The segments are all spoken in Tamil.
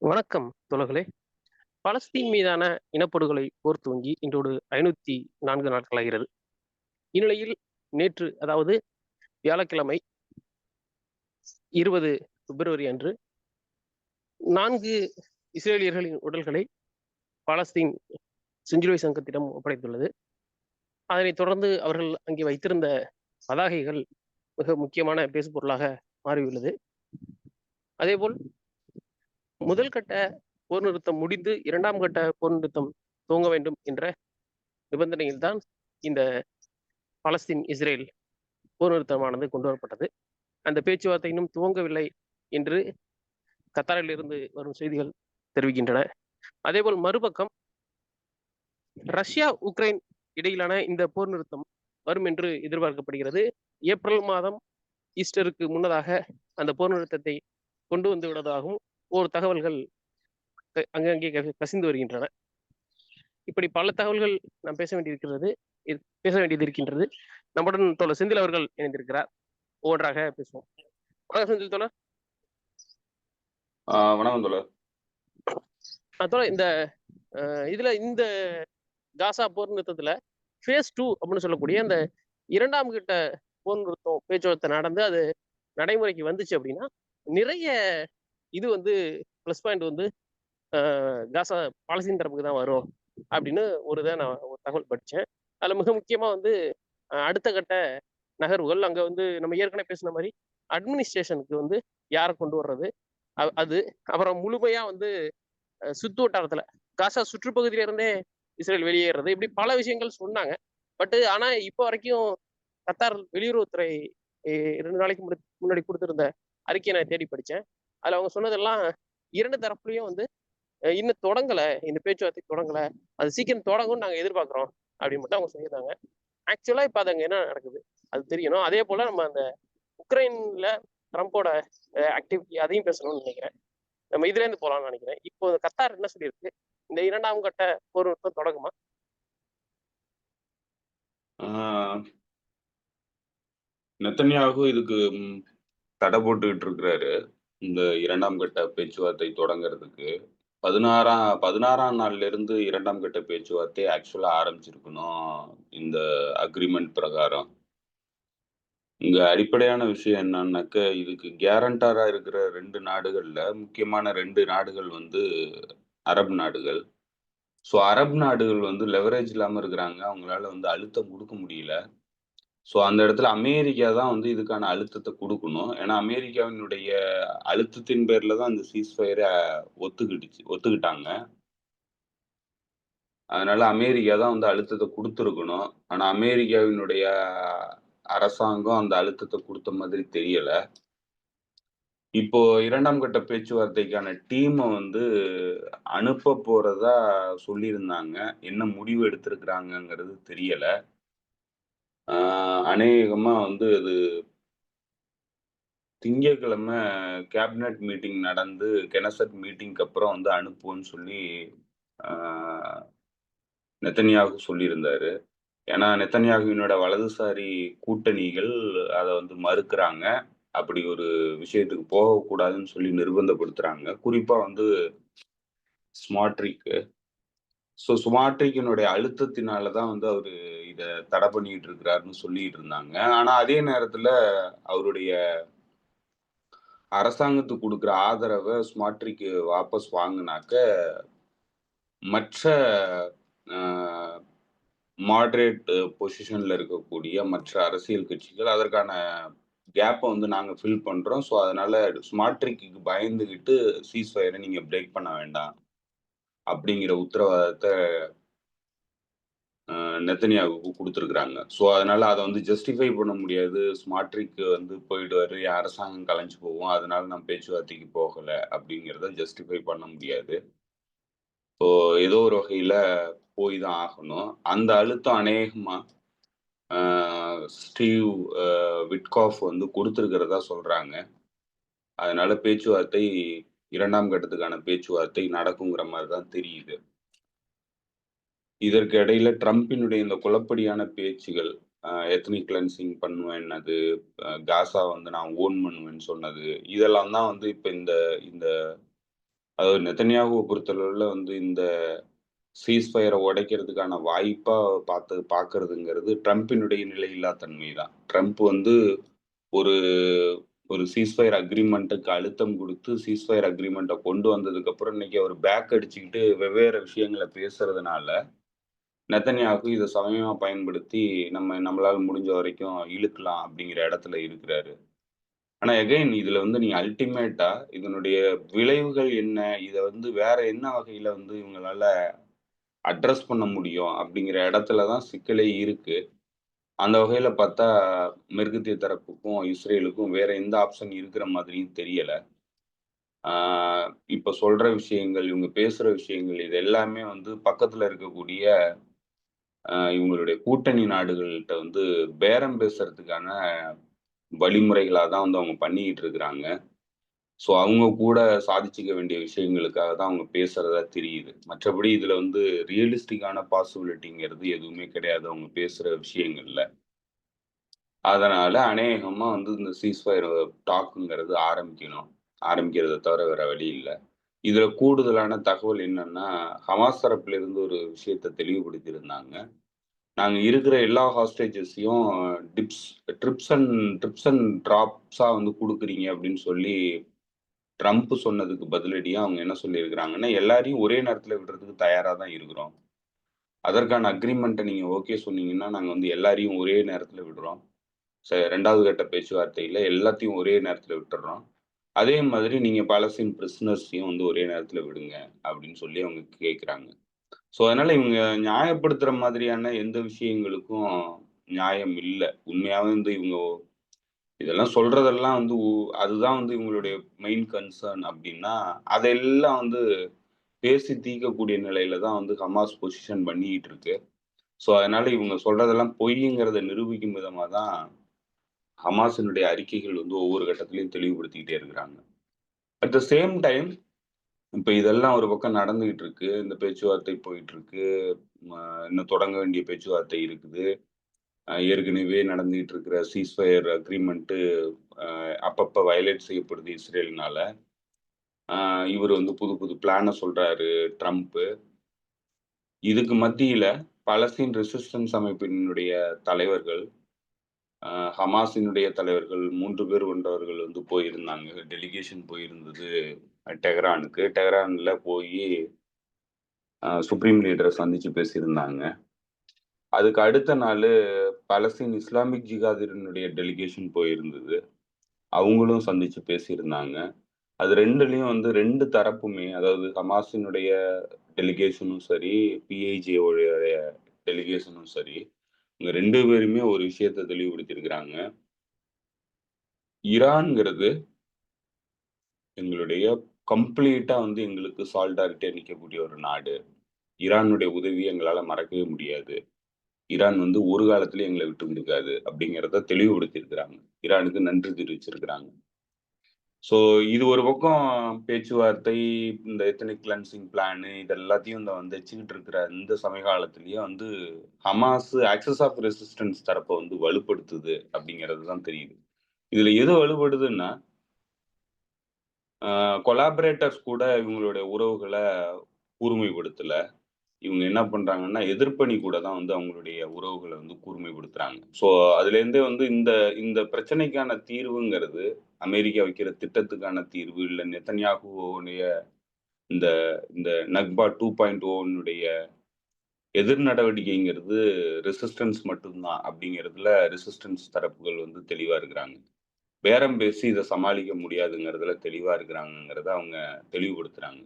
வணக்கம் தோழர்களே. பலஸ்தீன் மீதான இனப்படுகொலை போர் துவங்கி இன்றோடு 504 நாட்களாகிறது. இந்நிலையில் நேற்று, அதாவது வியாழக்கிழமை 20 பிப்ரவரி அன்று 4 இஸ்ரேலியர்களின் உடல்களை பாலஸ்தீன் செஞ்சிலுவை சங்கத்திடம் ஒப்படைத்துள்ளது. அதனைத் தொடர்ந்து அவர்கள் அங்கே வைத்திருந்த பதாகைகள் மிக முக்கியமான பேசுபொருளாக மாறியுள்ளது. அதேபோல் முதல் கட்ட போர் நிறுத்தம் முடிந்து 2ஆம் கட்ட போர் நிறுத்தம் துவங்க வேண்டும் என்ற நிபந்தனையில்தான் இந்த பாலஸ்தீன் இஸ்ரேல் போர் நிறுத்தமானது கொண்டு வரப்பட்டது. அந்த பேச்சுவார்த்தை இன்னும் துவங்கவில்லை என்று கத்தாரில் இருந்து வரும் செய்திகள் தெரிவிக்கின்றன. அதேபோல் மறுபக்கம் ரஷ்யா உக்ரைன் இடையிலான இந்த போர் நிறுத்தம் வரும் என்று எதிர்பார்க்கப்படுகிறது. ஏப்ரல் மாதம் ஈஸ்டருக்கு முன்னதாக அந்த போர் நிறுத்தத்தை கொண்டு வந்து விடுவதாகவும் ஒரு தகவல்கள் அங்கங்கே கசிந்து வருகின்றன. இப்படி பல தகவல்கள் நாம் பேச வேண்டியது இருக்கின்றது. நம்முடன் தோழர் செந்தில் அவர்கள் இணைந்திருக்கிறார். ஒவ்வொன்றாக பேசுவோம். வணக்கம் செந்தில் தோழர். வணக்கம் தோழர். இந்த இதுல இந்த காசா போர் நிறுத்தத்துல ஃபேஸ் 2 அப்படின்னு சொல்லக்கூடிய அந்த 2ஆம் கட்ட போர் நிறுத்தம் பேச்சுவார்த்தை நடந்து அது நடைமுறைக்கு வந்துச்சு அப்படின்னா நிறைய இது பிளஸ் பாயிண்ட் காசா பாலஸ்தீன் தரப்புக்கு தான் வரும் அப்படின்னு நான் ஒரு தகவல் படித்தேன். அதில் மிக முக்கியமாக அடுத்த கட்ட நகர்வுகள் அங்கே நம்ம ஏற்கனவே பேசின மாதிரி அட்மினிஸ்ட்ரேஷனுக்கு யாரை கொண்டு வர்றது, அது அப்புறம் முழுமையாக சுற்று வட்டாரத்தில் காசா சுற்றுப்பகுதியில இருந்தே இஸ்ரேல் வெளியேறது, இப்படி பல விஷயங்கள் சொன்னாங்க. ஆனால் இப்போ வரைக்கும் கத்தார் வெளியுறவுத்துறை 2 நாளைக்கு முன்னாடி கொடுத்துருந்த அறிக்கையை நான் தேடி படித்தேன். அதில் அவங்க சொன்னதெல்லாம் 2 தரப்புலையும் இன்னும் தொடங்கலை, இந்த பேச்சுவார்த்தை தொடங்கலை, அது சீக்கிரம் தொடங்கும்னு நாங்கள் எதிர்பார்க்குறோம் அப்படின்னு மட்டும் அவங்க சொல்லியிருந்தாங்க. ஆக்சுவலாக இப்போ அது அங்கே என்ன நடக்குது அது தெரியணும். அதே போல் நம்ம அந்த உக்ரைனில் ட்ரம்போட ஆக்டிவிட்டி அதையும் பேசணும்னு நினைக்கிறேன். நம்ம இதுலேருந்து போகலாம்னு நினைக்கிறேன். இப்போ கத்தார் என்ன சொல்லியிருக்கு, இந்த 2ஆம் கட்ட போர் நிறுத்தம் தொடங்குமா? நெத்தன்யாகு இதுக்கு தடை போட்டுக்கிட்டு இருக்கிறாரு. இந்த 2ஆம் கட்ட பேச்சுவார்த்தை தொடங்கிறதுக்கு 16ஆம் நாள்ல இருந்து 2ஆம் கட்ட பேச்சுவார்த்தை ஆக்சுவலா ஆரம்பிச்சிருக்கணும். இந்த அக்ரிமெண்ட் பிரகாரம் இங்க அடிப்படையான விஷயம் என்னன்னாக்க, இதுக்கு கேரண்டரா இருக்கிற 2 நாடுகள்ல முக்கியமான 2 நாடுகள் அரபு நாடுகள். ஸோ அரபு நாடுகள் லெவரேஜ் இல்லாம இருக்கிறாங்க. அவங்களால அழுத்தம் கொடுக்க முடியல. ஸோ அந்த இடத்துல அமெரிக்கா தான் இதுக்கான அழுத்தத்தை கொடுக்கணும். ஏன்னா அமெரிக்காவினுடைய அழுத்தத்தின் பேர்ல தான் இந்த சீஸ்ஃபயரை ஒத்துக்கிட்டாங்க. அதனால அமெரிக்கா தான் அழுத்தத்தை கொடுத்துருக்கணும். ஆனா அமெரிக்காவினுடைய அரசாங்கம் அந்த அழுத்தத்தை கொடுத்த மாதிரி தெரியல. இப்போ 2ஆம் கட்ட பேச்சுவார்த்தைக்கான டீமை அனுப்ப போறதா சொல்லியிருந்தாங்க. என்ன முடிவு எடுத்திருக்கிறாங்கங்கிறது தெரியல. அநேகமா அது திங்கட்கிழமை கேபினட் மீட்டிங் நடந்து கெனசட் மீட்டிங்க்கு அப்புறம் அனுப்புவோன்னு சொல்லி நெத்தன்யாகு சொல்லியிருந்தாரு. ஏன்னா நெத்தன்யாகுவினோட வலதுசாரி கூட்டணிகள் அதை மறுக்கிறாங்க. அப்படி ஒரு விஷயத்துக்கு போகக்கூடாதுன்னு சொல்லி நிர்பந்தப்படுத்துறாங்க. குறிப்பா ஸ்மாட்ரிக்கு. ஸோ ஸ்மாட்ரிக்கினுடைய அழுத்தத்தினாலதான் அவரு இதை தடை பண்ணிட்டு இருக்கிறாருன்னு சொல்லிட்டு இருந்தாங்க. ஆனா அதே நேரத்துல அவருடைய அரசாங்கத்துக்கு கொடுக்குற ஆதரவை ஸ்மாட்ரிக்கு வாபஸ் வாங்கினாக்க மற்ற மாடரேட் பொசிஷன்ல இருக்கக்கூடிய மற்ற அரசியல் கட்சிகள் அதற்கான கேப்பை நாங்க ஃபில் பண்றோம். ஸோ அதனால ஸ்மாட்ரிக்கு பயந்துகிட்டு சீஸ்ஃபயரை நீங்க பிரேக் பண்ண வேண்டாம் அப்படிங்கிற உத்தரவாதத்தை நெத்தன்யாகுவுக்கு கொடுத்துருக்குறாங்க. ஸோ அதனால அதை ஜஸ்டிஃபை பண்ண முடியாது. ஸ்மாட்ரிக்கு போயிடுவாரு, அரசாங்கம் கலைஞ்சு போகும், அதனால நான் பேச்சுவார்த்தைக்கு போகலை அப்படிங்கிறத ஜஸ்டிஃபை பண்ண முடியாது. ஸோ ஏதோ ஒரு வகையில போய் தான் ஆகணும். அந்த அழுத்தம் அநேகமா ஸ்டீவ் விட்காஃப் கொடுத்துருக்கிறதா சொல்றாங்க. அதனால பேச்சுவார்த்தை 2ஆம் கட்டத்துக்கான பேச்சுவார்த்தை நடக்குங்கிற மாதிரி தான் தெரியுது. இதற்கு இடையில ட்ரம்பினுடைய இந்த குழப்படியான பேச்சுகள், எத்னிக் கிளென்சிங் பண்ணுவேன்னது, காசா நான் ஓன் பண்ணுவேன்னு சொன்னது, இதெல்லாம் தான் இப்ப இந்த அதாவது நெத்தன்யாகுவ பொறுத்தளவுல வந்து இந்த சீஸ்ஃபயரை உடைக்கிறதுக்கான வாய்ப்பா பார்க்கறதுங்கிறது ட்ரம்பினுடைய நிலையில்லா தன்மை தான். ட்ரம்ப் வந்து ஒரு ஒரு சீஸ்ஃபயர் அக்ரீமென்ட்டுக்கு அழுத்தம் குடுத்து, சீஸ்ஃபயர் அக்ரீமென்ட்ட கொண்டு வந்ததுக்கப்புறம் இன்னைக்கு அவர் பேக் அடிச்சுக்கிட்டு வெவ்வேறு விஷயங்கள பேசுறதுனால, நெத்தன்யாகு இத சமயமா பயன்படுத்தி நம்மளால முடிஞ்ச வரைக்கும் இழுக்கலாம் அப்படிங்கிற இடத்துல இருக்கிறாரு. ஆனா அகைன் இதுல வந்து நீங்க அல்டிமேட்டா இதனுடைய விளைவுகள் என்ன? இத வந்து வேற என்ன வகையில வந்து இவங்களால அட்ரஸ் பண்ண முடியும்? அப்படிங்கிற இடத்துல தான் சிக்கலே இருக்கு. அந்த வகையில பார்த்தா, மேற்கத்திய தரப்புக்கும், இஸ்ரேலுக்கும் வேற எந்த ஆப்ஷன் இருக்கிற மாதிரியும் தெரியல. ஆ இப்ப சொல்ற விஷயங்கள், இவங்க பேசுற விஷயங்கள் இது எல்லாமே வந்து பக்கத்துல இருக்கக்கூடிய இவங்களுடைய கூட்டணி நாடுகள்ட்ட வந்து பேரம் பேசுறதுக்கான வழிமுறைகளா தான் வந்து அவங்க பண்ணிக்கிட்டு இருக்கிறாங்க. ஸோ அவங்க கூட சாதிச்சுக்க வேண்டிய விஷயங்களுக்காக தான் அவங்க பேசுறதா தெரியுது. மற்றபடி இதுல வந்து ரியலிஸ்டிக்கான பாசிபிலிட்டிங்கிறது எதுவுமே கிடையாது அவங்க பேசுற விஷயங்கள்ல. அதனால அநேகமா வந்து இந்த சீஸ்ஃபயர் டாக்குங்கிறது ஆரம்பிக்கணும். ஆரம்பிக்கிறத தவிர வேற வழி இல்ல. இதுல கூடுதலான தகவல் என்னன்னா, ஹமாஸ் தரப்பிலிருந்து ஒரு விஷயத்த தெளிவுபடுத்தியிருந்தாங்க. நாங்க இருக்கிற எல்லா ஹாஸ்டேஜஸையும் dips drips and drips and ட்ராப்ஸா வந்து குடுக்குறீங்க அப்படின்னு சொல்லி ட்ரம்ப் சொன்னதுக்கு பதிலடியா அவங்க என்ன சொல்லியிருக்கிறாங்கன்னா, எல்லாரையும் ஒரே நேரத்துல விடுறதுக்கு தயாரா தான் இருக்கிறோம். அதற்கான அக்ரீமெண்ட்ட நீங்க ஓகே சொன்னீங்கன்னா, நாங்க வந்து எல்லாரையும் ஒரே நேரத்துல விடுறோம். 2வது கட்ட பேச்சுவார்த்தையில எல்லாத்தையும் ஒரே நேரத்துல விட்டுர்றோம். அதே மாதிரி நீங்க பாலஸ்தீன் பிரிசனர்ஸையும் வந்து ஒரே நேரத்துல விடுங்க அப்படின்னு சொல்லி அவங்க கேட்குறாங்க. ஸோ அதனால இவங்க நியாயப்படுத்துற மாதிரியான எந்த விஷயங்களுக்கும் நியாயம் இல்ல. உண்மையாவே வந்து இவங்க இதெல்லாம் சொல்றதெல்லாம் வந்து அதுதான் வந்து இவங்களுடைய மெயின் கன்சர்ன் அப்படின்னா, அதெல்லாம் வந்து பேசி தீர்க்கக்கூடிய நிலையில தான் வந்து ஹமாஸ் பொசிஷன் பண்ணிக்கிட்டு இருக்கு. ஸோ அதனால இவங்க சொல்றதெல்லாம் பொய்ங்கிறத நிரூபிக்கும் விதமா தான் ஹமாஸினுடைய அறிக்கைகள் வந்து ஒவ்வொரு கட்டத்திலயும் தெளிவுபடுத்திக்கிட்டே இருக்கிறாங்க. அட் த சேம் டைம் இப்ப இதெல்லாம் ஒரு பக்கம் நடந்துகிட்டு இருக்கு. இந்த பேச்சுவார்த்தை போயிட்டு இருக்கு. ம இன்னும் தொடங்க வேண்டிய பேச்சுவார்த்தை இருக்குது. ஏற்கனவே நடந்துகிட்டு இருக்கிற சீஸ்ஃபயர் அக்ரீமென்ட் அப்பப்ப வயலேட் செய்யப்படுது இஸ்ரேல்னால. இவரு வந்து புது புது பிளான சொல்றாரு ட்ரம்ப். இதுக்கு மத்தியில பாலஸ்தீன் ரெசிஸ்டன்ஸ் அமைப்பினுடைய தலைவர்கள், ஹமாஸினுடைய தலைவர்கள் 3 பேர் கொண்டவர்கள் வந்து போயிருந்தாங்க. டெலிகேஷன் போயிருந்தது டெஹ்ரானுக்கு. டெஹ்ரான்ல போயி சுப்ரீம் லீடர சந்திச்சு பேசியிருந்தாங்க. அதுக்கு அடுத்த நாளு பாலஸ்தீன் இஸ்லாமிக் ஜிகாதினுடைய டெலிகேஷன் போயிருந்தது. அவங்களும் சந்திச்சு பேசியிருந்தாங்க. அது 2லயும் வந்து 2 தரப்புமே அதாவது ஹமாஸினுடைய டெலிகேஷனும் சரி, பிஐஜே உடைய டெலிகேஷனும் சரி, இவங்க 2 பேருமே ஒரு விஷயத்த தெளிவுபடுத்தியிருக்கிறாங்க. ஈரான்ங்கிறது எங்களுடைய கம்ப்ளீட்டா வந்து எங்களுக்கு சாலிடாரிட்டியா நிக்கக்கூடிய ஒரு நாடு. ஈரானுடைய உதவிய எங்களால மறக்கவே முடியாது. ஈரான் வந்து ஒரு காலத்திலயும் எங்கள விட்டு குடுக்காது அப்படிங்கிறத தெளிவுபடுத்தியிருக்கிறாங்க. ஈரானுக்கு நன்றி தெரிவிச்சிருக்கிறாங்க. ஸோ இது ஒரு பக்கம் பேச்சுவார்த்தை, இந்த எத்னிக் கிளென்சிங் பிளான் இது எல்லாத்தையும் இந்த வந்து வச்சுக்கிட்டு இருக்கிற இந்த சமகாலத்திலேயே வந்து ஹமாஸ் ஆக்சஸ் ஆஃப் ரெசிஸ்டன்ஸ் தரப்ப வந்து வலுப்படுத்துது அப்படிங்கிறது தான் தெரியுது. இதுல எது வலுப்படுதுன்னா, கொலாபரேட்டர்ஸ் கூட இவங்களுடைய உறவுகள கூர்மைப்படுத்தல. இவங்க என்ன பண்றாங்கன்னா, எதிர்ப்பணி கூட தான் வந்து அவங்களுடைய உறவுகள வந்து கூர்மைப்படுத்துறாங்க. ஸோ அதுலேருந்தே வந்து இந்த இந்த பிரச்சனைக்கான தீர்வுங்கிறது, அமெரிக்கா வைக்கிற திட்டத்துக்கான தீர்வு, இல்ல நெத்தன்யாகுவுடைய இந்த இந்த நக்பா 2.0னுடைய எதிர் நடவடிக்கைங்கிறது ரெசிஸ்டன்ஸ் மட்டும் தான் அப்படிங்கிறதுல ரெசிஸ்டன்ஸ் தரப்புகள் வந்து தெளிவா இருக்கிறாங்க. பேரம் பேசி இத சமாளிக்க முடியாதுங்கிறதுல தெளிவா இருக்கிறாங்கங்கிறத அவங்க தெளிவுபடுத்துறாங்க.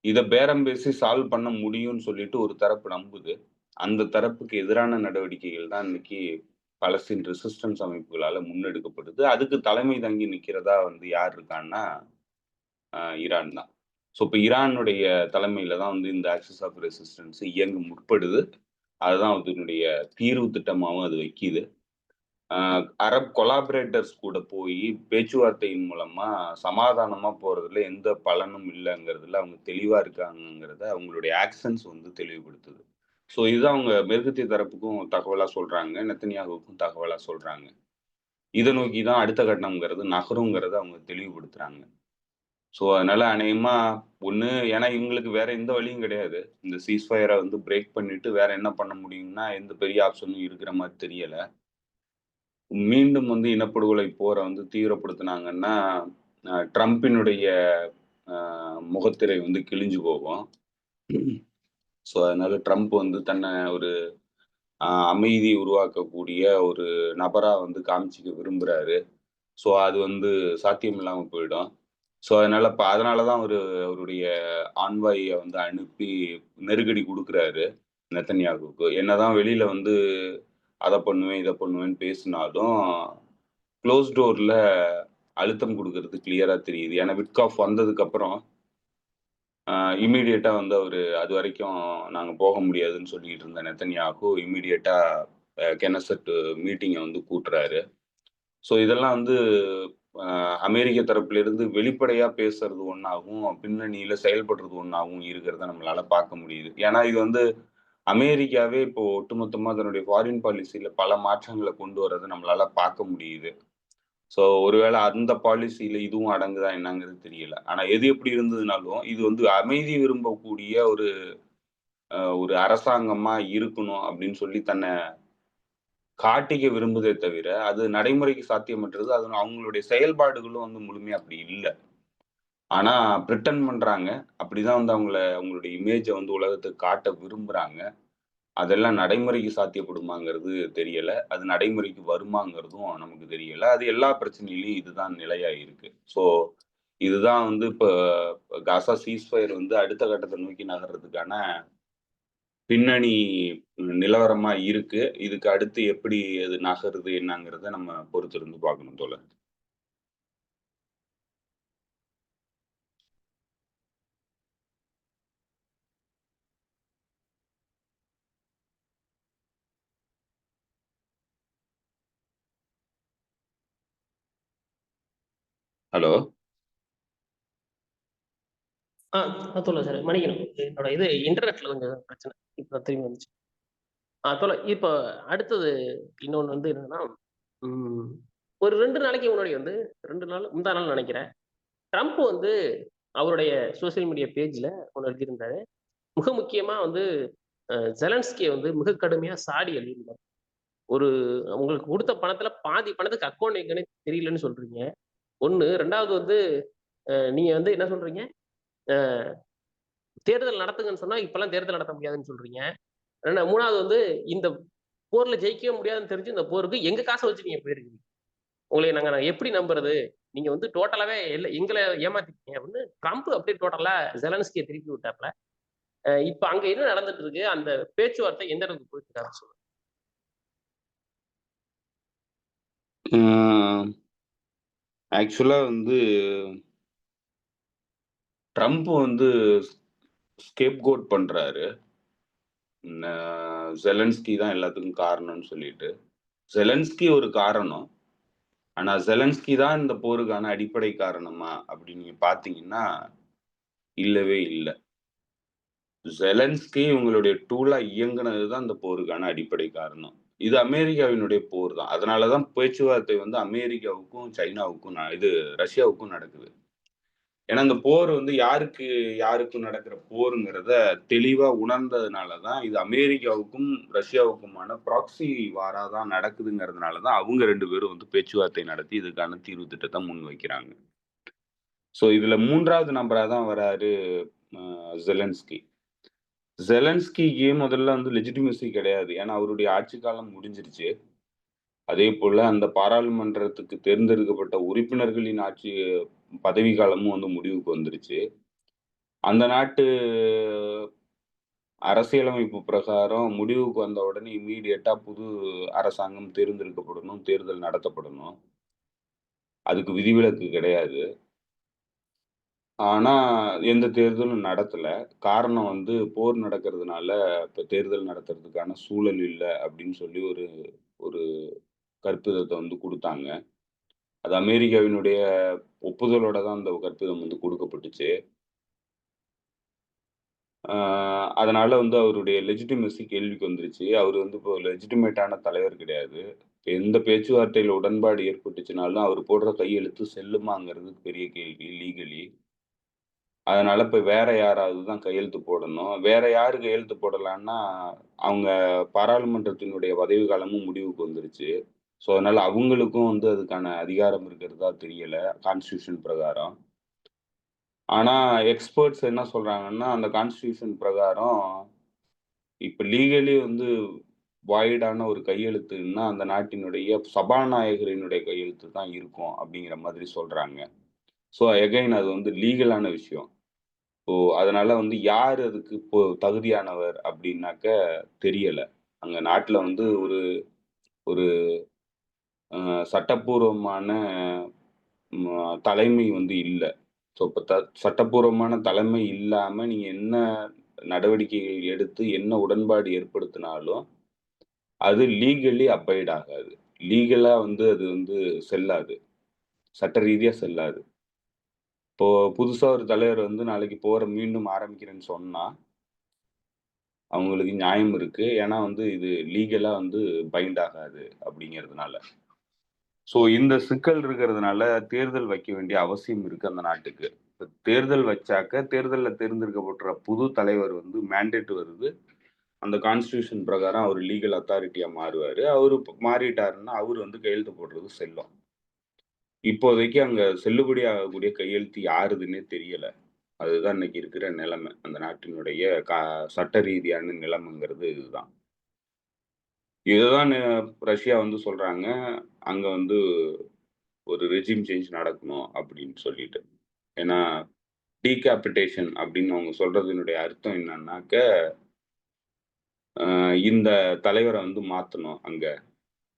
இத பேரம் பேசி சால்வ் பண்ண முடியும்னு சொல்லிட்டு ஒரு தரப்பு நம்புது. அந்த தரப்புக்கு எதிரான நடவடிக்கைகள் தான் இன்னைக்கு பாலஸ்தீன் ரெசிஸ்டன்ஸ் அமைப்புகளால முன்னெடுக்கப்படுது. அதுக்கு தலைமை தாங்கி நிக்கிறதா வந்து யார் இருக்கான்னா, ஈரான் தான். ஸோ இப்ப ஈரானுடைய தலைமையில தான் வந்து இந்த ஆக்சிஸ் ஆஃப் ரெசிஸ்டன்ஸ் இயங்க முற்படுது. அதுதான் அதனுடைய தீர்வு திட்டமாவும் அது வைக்கிது. அரப் கொலாபரேட்டர்ஸ் கூட போயி பேச்சுவார்த்தையின் மூலமா சமாதானமா போறதுல எந்த பலனும் இல்லங்கிறதுல அவங்க தெளிவா இருக்காங்கங்கிறத அவங்களுடைய ஆக்ஷன்ஸ் வந்து தெளிவுபடுத்துது. ஸோ இதுதான் அவங்க மேற்கத்திய தரப்புக்கும் தகவலா சொல்றாங்க. நெத்தன்யாகுவுக்கும் தகவலா சொல்றாங்க. இத நோக்கி தான் அடுத்த கட்டம்ங்கிறது நகருங்கிறத அவங்க தெளிவுபடுத்துறாங்க. ஸோ அதனால அநேகமா ஒண்ணு ஏன்னா இவங்களுக்கு வேற எந்த வழியும் கிடையாது. இந்த சீஸ்ஃபயர வந்து பிரேக் பண்ணிட்டு வேற என்ன பண்ண முடியும்னா, எந்த பெரிய ஆப்ஷனும் இருக்கிற மாரி தெரியல. மீண்டும் வந்து இனப்படுகொலை போர வந்து தீவிரப்படுத்துனாங்கன்னா, ட்ரம்பினுடைய அ முகத்திரை வந்து கிழிஞ்சு போகும். ஸோ அதனால ட்ரம்ப் வந்து தன்ன ஒரு அமைதி உருவாக்கக்கூடிய ஒரு நபரா வந்து காமிச்சுக்க விரும்புறாரு. ஸோ அது வந்து சாத்தியம் இல்லாம போயிடும். ஸோ அதனால தான் அவருடைய ஆன்வாய வந்து அனுப்பி நெருக்கடி குடுக்குறாரு நெத்தன்யாகுவுக்கு. என்னதான் வெளியில வந்து அத பண்ணுவேன், இத பண்ணுவேன்னு பேசினாலும், குளோஸ் டோர்ல அழுத்தம் குடுக்குறது கிளியரா தெரியுது. ஏன்னா விட்காஃப் வந்ததுக்கப்புறம் அ இம்மீடியட்டா வந்து அதுவரைக்கும் நாங்க போக முடியாதுன்னு சொல்லிட்டு இருந்த நெத்தன்யாகு இம்மீடியட்டா கெனசெட் மீட்டிங்க வந்து கூட்டுறாரு. ஸோ இதெல்லாம் வந்து அ அமெரிக்க தரப்பிலிருந்து வெளிப்படையா பேசுறது ஒண்ணாவும், பின்னணியில செயல்படுறது ஒண்ணாவும் இருக்கிறத நம்மளால பார்க்க முடியுது. ஏன்னா இது வந்து அமெரிக்காவே இப்போ ஒட்டுமொத்தமா தன்னுடைய ஃபாரின் பாலிசில பல மாற்றங்கள கொண்டு வரத நம்மளால பார்க்க முடியுது. ஸோ ஒருவேள அந்த பாலிசில இதுவும் அடங்குதா என்னங்கிறது தெரியல. ஆனா எது எப்படி இருந்ததுனாலும், இது வந்து அமைதி விரும்பக்கூடிய ஒரு அரசாங்கமா இருக்கணும் அப்படின்னு சொல்லி தன்னை காட்டிக்க விரும்புதே தவிர, அது நடைமுறைக்கு சாத்தியமற்றது. அது அவங்களுடைய செயல்பாடுகளும் வந்து முழுமையா அப்படி இல்ல. ஆனா பிரிட்டெண்ட் பண்றாங்க. அப்படிதான் வந்து அவங்களுடைய இமேஜ வந்து உலகத்துக்கு காட்ட விரும்புறாங்க. அதெல்லாம் நடைமுறைக்கு சாத்தியப்படுமாங்கிறது தெரியல. அது நடைமுறைக்கு வருமாங்கிறதும் நமக்கு தெரியல. அது எல்லா பிரச்சனையிலயும் இதுதான் நிலையா இருக்கு. ஸோ இதுதான் வந்து இப்ப காசா சீஸ்ஃபயர் வந்து அடுத்த கட்டத்த நோக்கி நகர்றதுக்கான பின்னணி நிலவரமா இருக்கு. இதுக்கு அடுத்து எப்படி அது நகருது என்னங்கிறத நம்ம பொறுத்திருந்து பார்க்கணும் தோழர். ஹலோ. தோழர் சார் மன்னிக்கணும். என்னோட இன்டர்நெட்ல கொஞ்சம் பிரச்சனை. இப்ப திரும்பி வந்துச்சு. தோழர் இப்ப அடுத்தது இன்னொன்னு என்னன்னா, ம் ஒரு 2 நாளைக்கு முன்னாடி 2 நாள் முந்தா நாள் நெனைக்கிறேன். ட்ரம்ப் அவருடைய சோசியல் மீடியா பேஜ்ல ஒண்ணு எழுதியிருந்தாரு. மிக முக்கியமா ஜெலன்ஸ்கிய மிக கடுமையா சாடி எழுதியிருந்தாரு. ஒரு உங்களுக்கு குடுத்த பணத்துல பாதி பணத்துக்கு அக்கவுண்ட் எங்கன்னே தெரியலன்னு சொல்றீங்க. 1 2வது நீங்க என்ன சொல்றீங்க? அ தேர்தல் நடத்துங்கன்னு சொன்னா, இப்பல்லாம் தேர்தல் நடத்த முடியாதுன்னு சொல்றீங்க. 3வது இந்த போர்ல ஜெயிக்கவே முடியாதுன்னு தெரிஞ்சு இந்த போருக்கு எங்க காச வச்சு நீங்க போயிருக்கீங்க. உங்களை நான் எப்படி நம்புறது? நீங்க டோட்டலாவே எங்கள ஏமாத்திட்டீங்க அப்படின்னு ட்ரம்ப் அப்படியே டோட்டலா ஜெலன்ஸ்கிய திருப்பி விட்டாப்ல. இப்ப அங்க என்ன நடந்துட்டு இருக்கு? அந்த பேச்சுவார்த்தை எந்த அளவுக்கு போயிட்டு இருக்காருன்னு சொல்லுங்க. ஆக்சுவலா வந்து ட்ரம்ப் வந்து ஸ்கேப் கோட் பண்றாரு. ஜெலன்ஸ்கி தான் எல்லாத்துக்கும் காரணம்னு சொல்லிட்டு. ஜெலன்ஸ்கி ஒரு காரணம். ஆனா ஜெலன்ஸ்கி தான் இந்த போருக்கான அடிப்படை காரணமா? அப்படின்னு நீங்க பார்த்தீங்கன்னா, இல்லவே இல்ல. ஜெலன்ஸ்கி இவங்களுடைய டூலா இயங்குனது தான் இந்த போருக்கான அடிப்படை காரணம். இது அமெரிக்காவினுடைய போர் தான். அதனால தான் பேச்சுவார்த்தை வந்து அமெரிக்காவுக்கும், சைனாவுக்கும் ரஷ்யாவுக்கும் நடக்குது. ஏன்னா, இந்த போர் வந்து யாருக்கும் நடக்கிற போருங்கிறத தெளிவா உணர்ந்ததுனால தான், இது அமெரிக்காவுக்கும், ரஷ்யாவுக்குமான ப்ராக்ஸி வாரா தான் நடக்குதுங்கிறதுனால தான், அவங்க 2 பேரும் வந்து பேச்சுவார்த்தை நடத்தி இதுக்கான தீர்வு திட்டத்த முன்வைக்கிறாங்க. ஸோ, இதுல 3வது நபரா தான் வராரு ஜெலன்ஸ்கி. ஜெலன்ஸ்கிக்கு முதல்ல வந்து லெஜிட்டிமசி கிடையாது. ஏன்னா, அவருடைய ஆட்சி காலம் முடிஞ்சிருச்சு. அதேபோல அந்த பாராளுமன்றத்துக்கு தேர்ந்தெடுக்கப்பட்ட உறுப்பினர்களின் பதவி காலமும் வந்து முடிவுக்கு வந்துருச்சு. அந்த நாட்டு அரசியலமைப்பு பிரகாரம் முடிவுக்கு வந்த உடனே இம்மீடியட்டா புது அரசாங்கம் தேர்ந்தெடுக்கப்படணும், தேர்தல் நடத்தப்படணும். அதுக்கு விதிவிலக்கு கிடையாது. ஆனா, எந்த தேர்தலும் நடத்தல. காரணம் வந்து போர் நடக்கிறதுனால, இப்ப தேர்தல் நடத்துறதுக்கான சூழல் இல்ல அப்படின்னு சொல்லி ஒரு ஒரு கற்பிதத்த வந்து குடுத்தாங்க. அது அமெரிக்காவினுடைய ஒப்புதலோட தான் அந்த கற்பிதம் வந்து குடுக்கப்பட்டுச்சு. ஆ அதனால வந்து அவருடைய லெஜிட்டிமசி கேள்விக்கு வந்துருச்சு. அவரு வந்து இப்போ லெஜிட்டிமேட்டான தலைவர் கிடையாது. எந்த பேச்சுவார்த்தையில உடன்பாடு ஏற்பட்டுச்சுனாலும், அவரு போடுற கையெழுத்து செல்லுமாங்கிறது பெரிய கேள்வி லீகலி. அதனால இப்ப வேற யாராவது தான் கையெழுத்து போடணும். வேற யாரு கையெழுத்து போடலான்னா, அவங்க பாராளுமன்றத்தினுடைய பதவி காலமும் முடிவுக்கு வந்துருச்சு. ஸோ, அதனால அவங்களுக்கும் வந்து அதுக்கான அதிகாரம் இருக்கிறதா தெரியல, கான்ஸ்டிடியூஷன் பிரகாரம். ஆனா, எக்ஸ்பெர்ட்ஸ் என்ன சொல்றாங்கன்னா, அந்த கான்ஸ்டிடியூஷன் பிரகாரம் இப்ப லீகலி வந்து வாய்டான ஒரு கையெழுத்துன்னா, அந்த நாட்டினுடைய சபாநாயகரினுடைய கையெழுத்து தான் இருக்கும், அப்படிங்கிற மாதிரி சொல்றாங்க. ஸோ, அகைன் அது வந்து லீகலான விஷயம். ஓ! அதனால வந்து யாரு அதுக்கு இப்போ தகுதியானவர் அப்டின்னாக்க தெரியல. அங்க நாட்ல வந்து ஒரு ஒரு அ சட்டப்பூர்வமான தலைமை வந்து இல்ல. ஸோ இப்ப சட்டப்பூர்வமான தலைமை இல்லாம நீங்க என்ன நடவடிக்கைகள் எடுத்து என்ன உடன்பாடு ஏற்படுத்தினாலும், அது லீகலி அபைட் ஆகாது. லீகலா வந்து அது வந்து செல்லாது. சட்ட ரீதியா செல்லாது. இப்போ புதுசா ஒரு தலைவர் வந்து நாளைக்கு மீண்டும் ஆரம்பிக்கிறேன்னு சொன்னா அவங்களுக்கு நியாயம் இருக்கு. ஏன்னா வந்து இது லீகலா வந்து பைண்ட் ஆகாது அப்படிங்கிறதுனால. ஸோ இந்த சிக்கல் இருக்கிறதுனால தேர்தல் வைக்க வேண்டிய அவசியம் இருக்கு அந்த நாட்டுக்கு. இப்ப தேர்தல் வச்சாக்க தேர்தல்ல தேர்ந்தெடுக்கப்படுற புது தலைவர் வந்து மேண்டேட் வருது. அந்த கான்ஸ்டிடியூஷன் பிரகாரம் அவரு லீகல் அத்தாரிட்டியா மாறுவாரு. அவரு மாறிட்டாருன்னா, அவரு வந்து கையெழுத்து போடுறது செல்லும். இப்போதைக்கு அங்க செல்லுபடி ஆகக்கூடிய கையெழுத்து யாருதுன்னே தெரியல. அதுதான் இன்னைக்கு இருக்கிற நிலைமை. அந்த நாட்டினுடைய சட்ட ரீதியான நிலைமைங்கிறது இதுதான். இதுதான் ரஷ்யா வந்து சொல்றாங்க. அங்க வந்து ஒரு ரெஜிம் சேஞ்ச் நடக்கணும் அப்படின்னு சொல்லிட்டு. ஏன்னா, டீகாபிட்டேஷன் அப்படின்னு அவங்க சொல்றதனுடைய அர்த்தம் என்னன்னாக்க, இந்த தலைவர வந்து மாத்தணும் அங்க.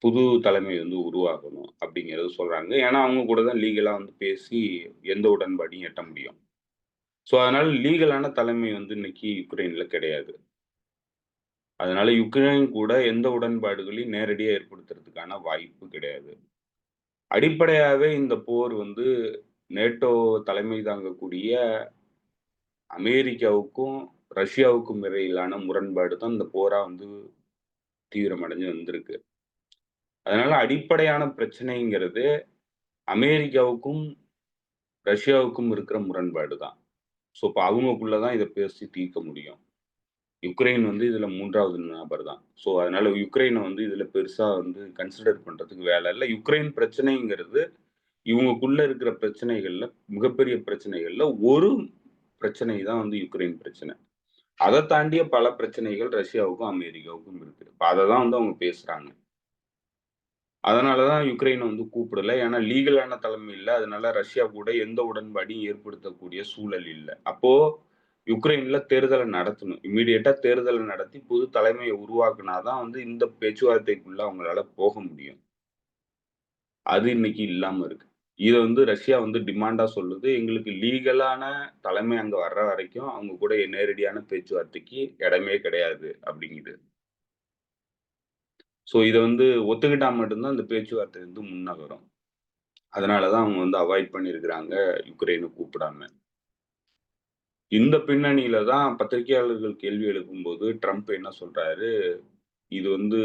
புது தலைமை வந்து உருவாகணும் அப்படிங்கிறத சொல்றாங்க. ஏன்னா, அவங்க கூட தான் லீகலா வந்து பேசி எந்த உடன்பாடையும் எட்ட முடியும். ஸோ, அதனால லீகலான தலைமை வந்து இன்னைக்கு யுக்ரைன்ல கிடையாது. அதனால யுக்ரைன் கூட எந்த உடன்பாடுகளையும் நேரடியா ஏற்படுத்துறதுக்கான வாய்ப்பு கிடையாது. அடிப்படையாவே இந்த போர் வந்து நேட்டோ தலைமை தாங்கக்கூடிய அமெரிக்காவுக்கும், ரஷ்யாவுக்கும் இடையிலான முரண்பாடு தான் இந்த போரா வந்து தீவிரமடைஞ்சு வந்திருக்கு. அதனால அடிப்படையான பிரச்சனைங்கிறது அமெரிக்காவுக்கும், ரஷ்யாவுக்கும் இருக்கிற முரண்பாடு தான். ஸோ, இப்ப அவங்கக்குள்ள தான் இத பேசி தீர்க்க முடியும். யுக்ரைன் வந்து இதுல 3வது நபர் தான். ஸோ, அதனால யுக்ரைன வந்து இதுல பெருசா வந்து கன்சிடர் பண்றதுக்கு வேல இல்ல. யுக்ரைன் பிரச்சனைங்கிறது இவங்கக்குள்ள இருக்கிற பிரச்சனைகள்ல, மிகப்பெரிய பிரச்சனைகள்ல ஒரு பிரச்சனை தான் வந்து யுக்ரைன் பிரச்சனை. அத தாண்டிய பல பிரச்சனைகள் ரஷ்யாவுக்கும், அமெரிக்காவுக்கும் இருக்கு. இப்ப அத தான் வந்து அவங்க பேசுறாங்க. அதனால தான் யுக்ரைன வந்து கூப்பிடல. ஏன்னா லீகலான தலைமை இல்ல. அதனால ரஷ்யா கூட எந்த உடன்பாடையும் ஏற்படுத்தக்கூடிய சூழல் இல்ல. அப்போ யுக்ரைன்ல தேர்தல நடத்தணும். இம்மீடியட்டா தேர்தல நடத்தி புது தலைமைய உருவாக்குனா தான் வந்து இந்த பேச்சுவார்த்தைக்குள்ள அவங்களால போக முடியும். அது இன்னைக்கு இல்லாம இருக்கு. இத வந்து ரஷ்யா வந்து டிமாண்டா சொல்லுது. எங்களுக்கு லீகலான தலைமை அங்க வர்ற வரைக்கும் அவங்க கூட நேரடியான பேச்சுவார்த்தைக்கு இடமே கிடையாது அப்படிங்குது. ஸோ இத வந்து ஒத்துக்கிட்டா மட்டும் தான் இந்த பேச்சுவார்த்தை வந்து முன்னகரும். அதனால தான் அவங்க வந்து அவாய்ட் பண்ணியிருக்கிறாங்க யுக்ரைன கூப்பிடாம. இந்த பின்னணியில தான் பத்திரிகையாளர்கள் கேள்வி எழுப்பும்போது ட்ரம்ப் என்ன சொல்றாரு, "இது வந்து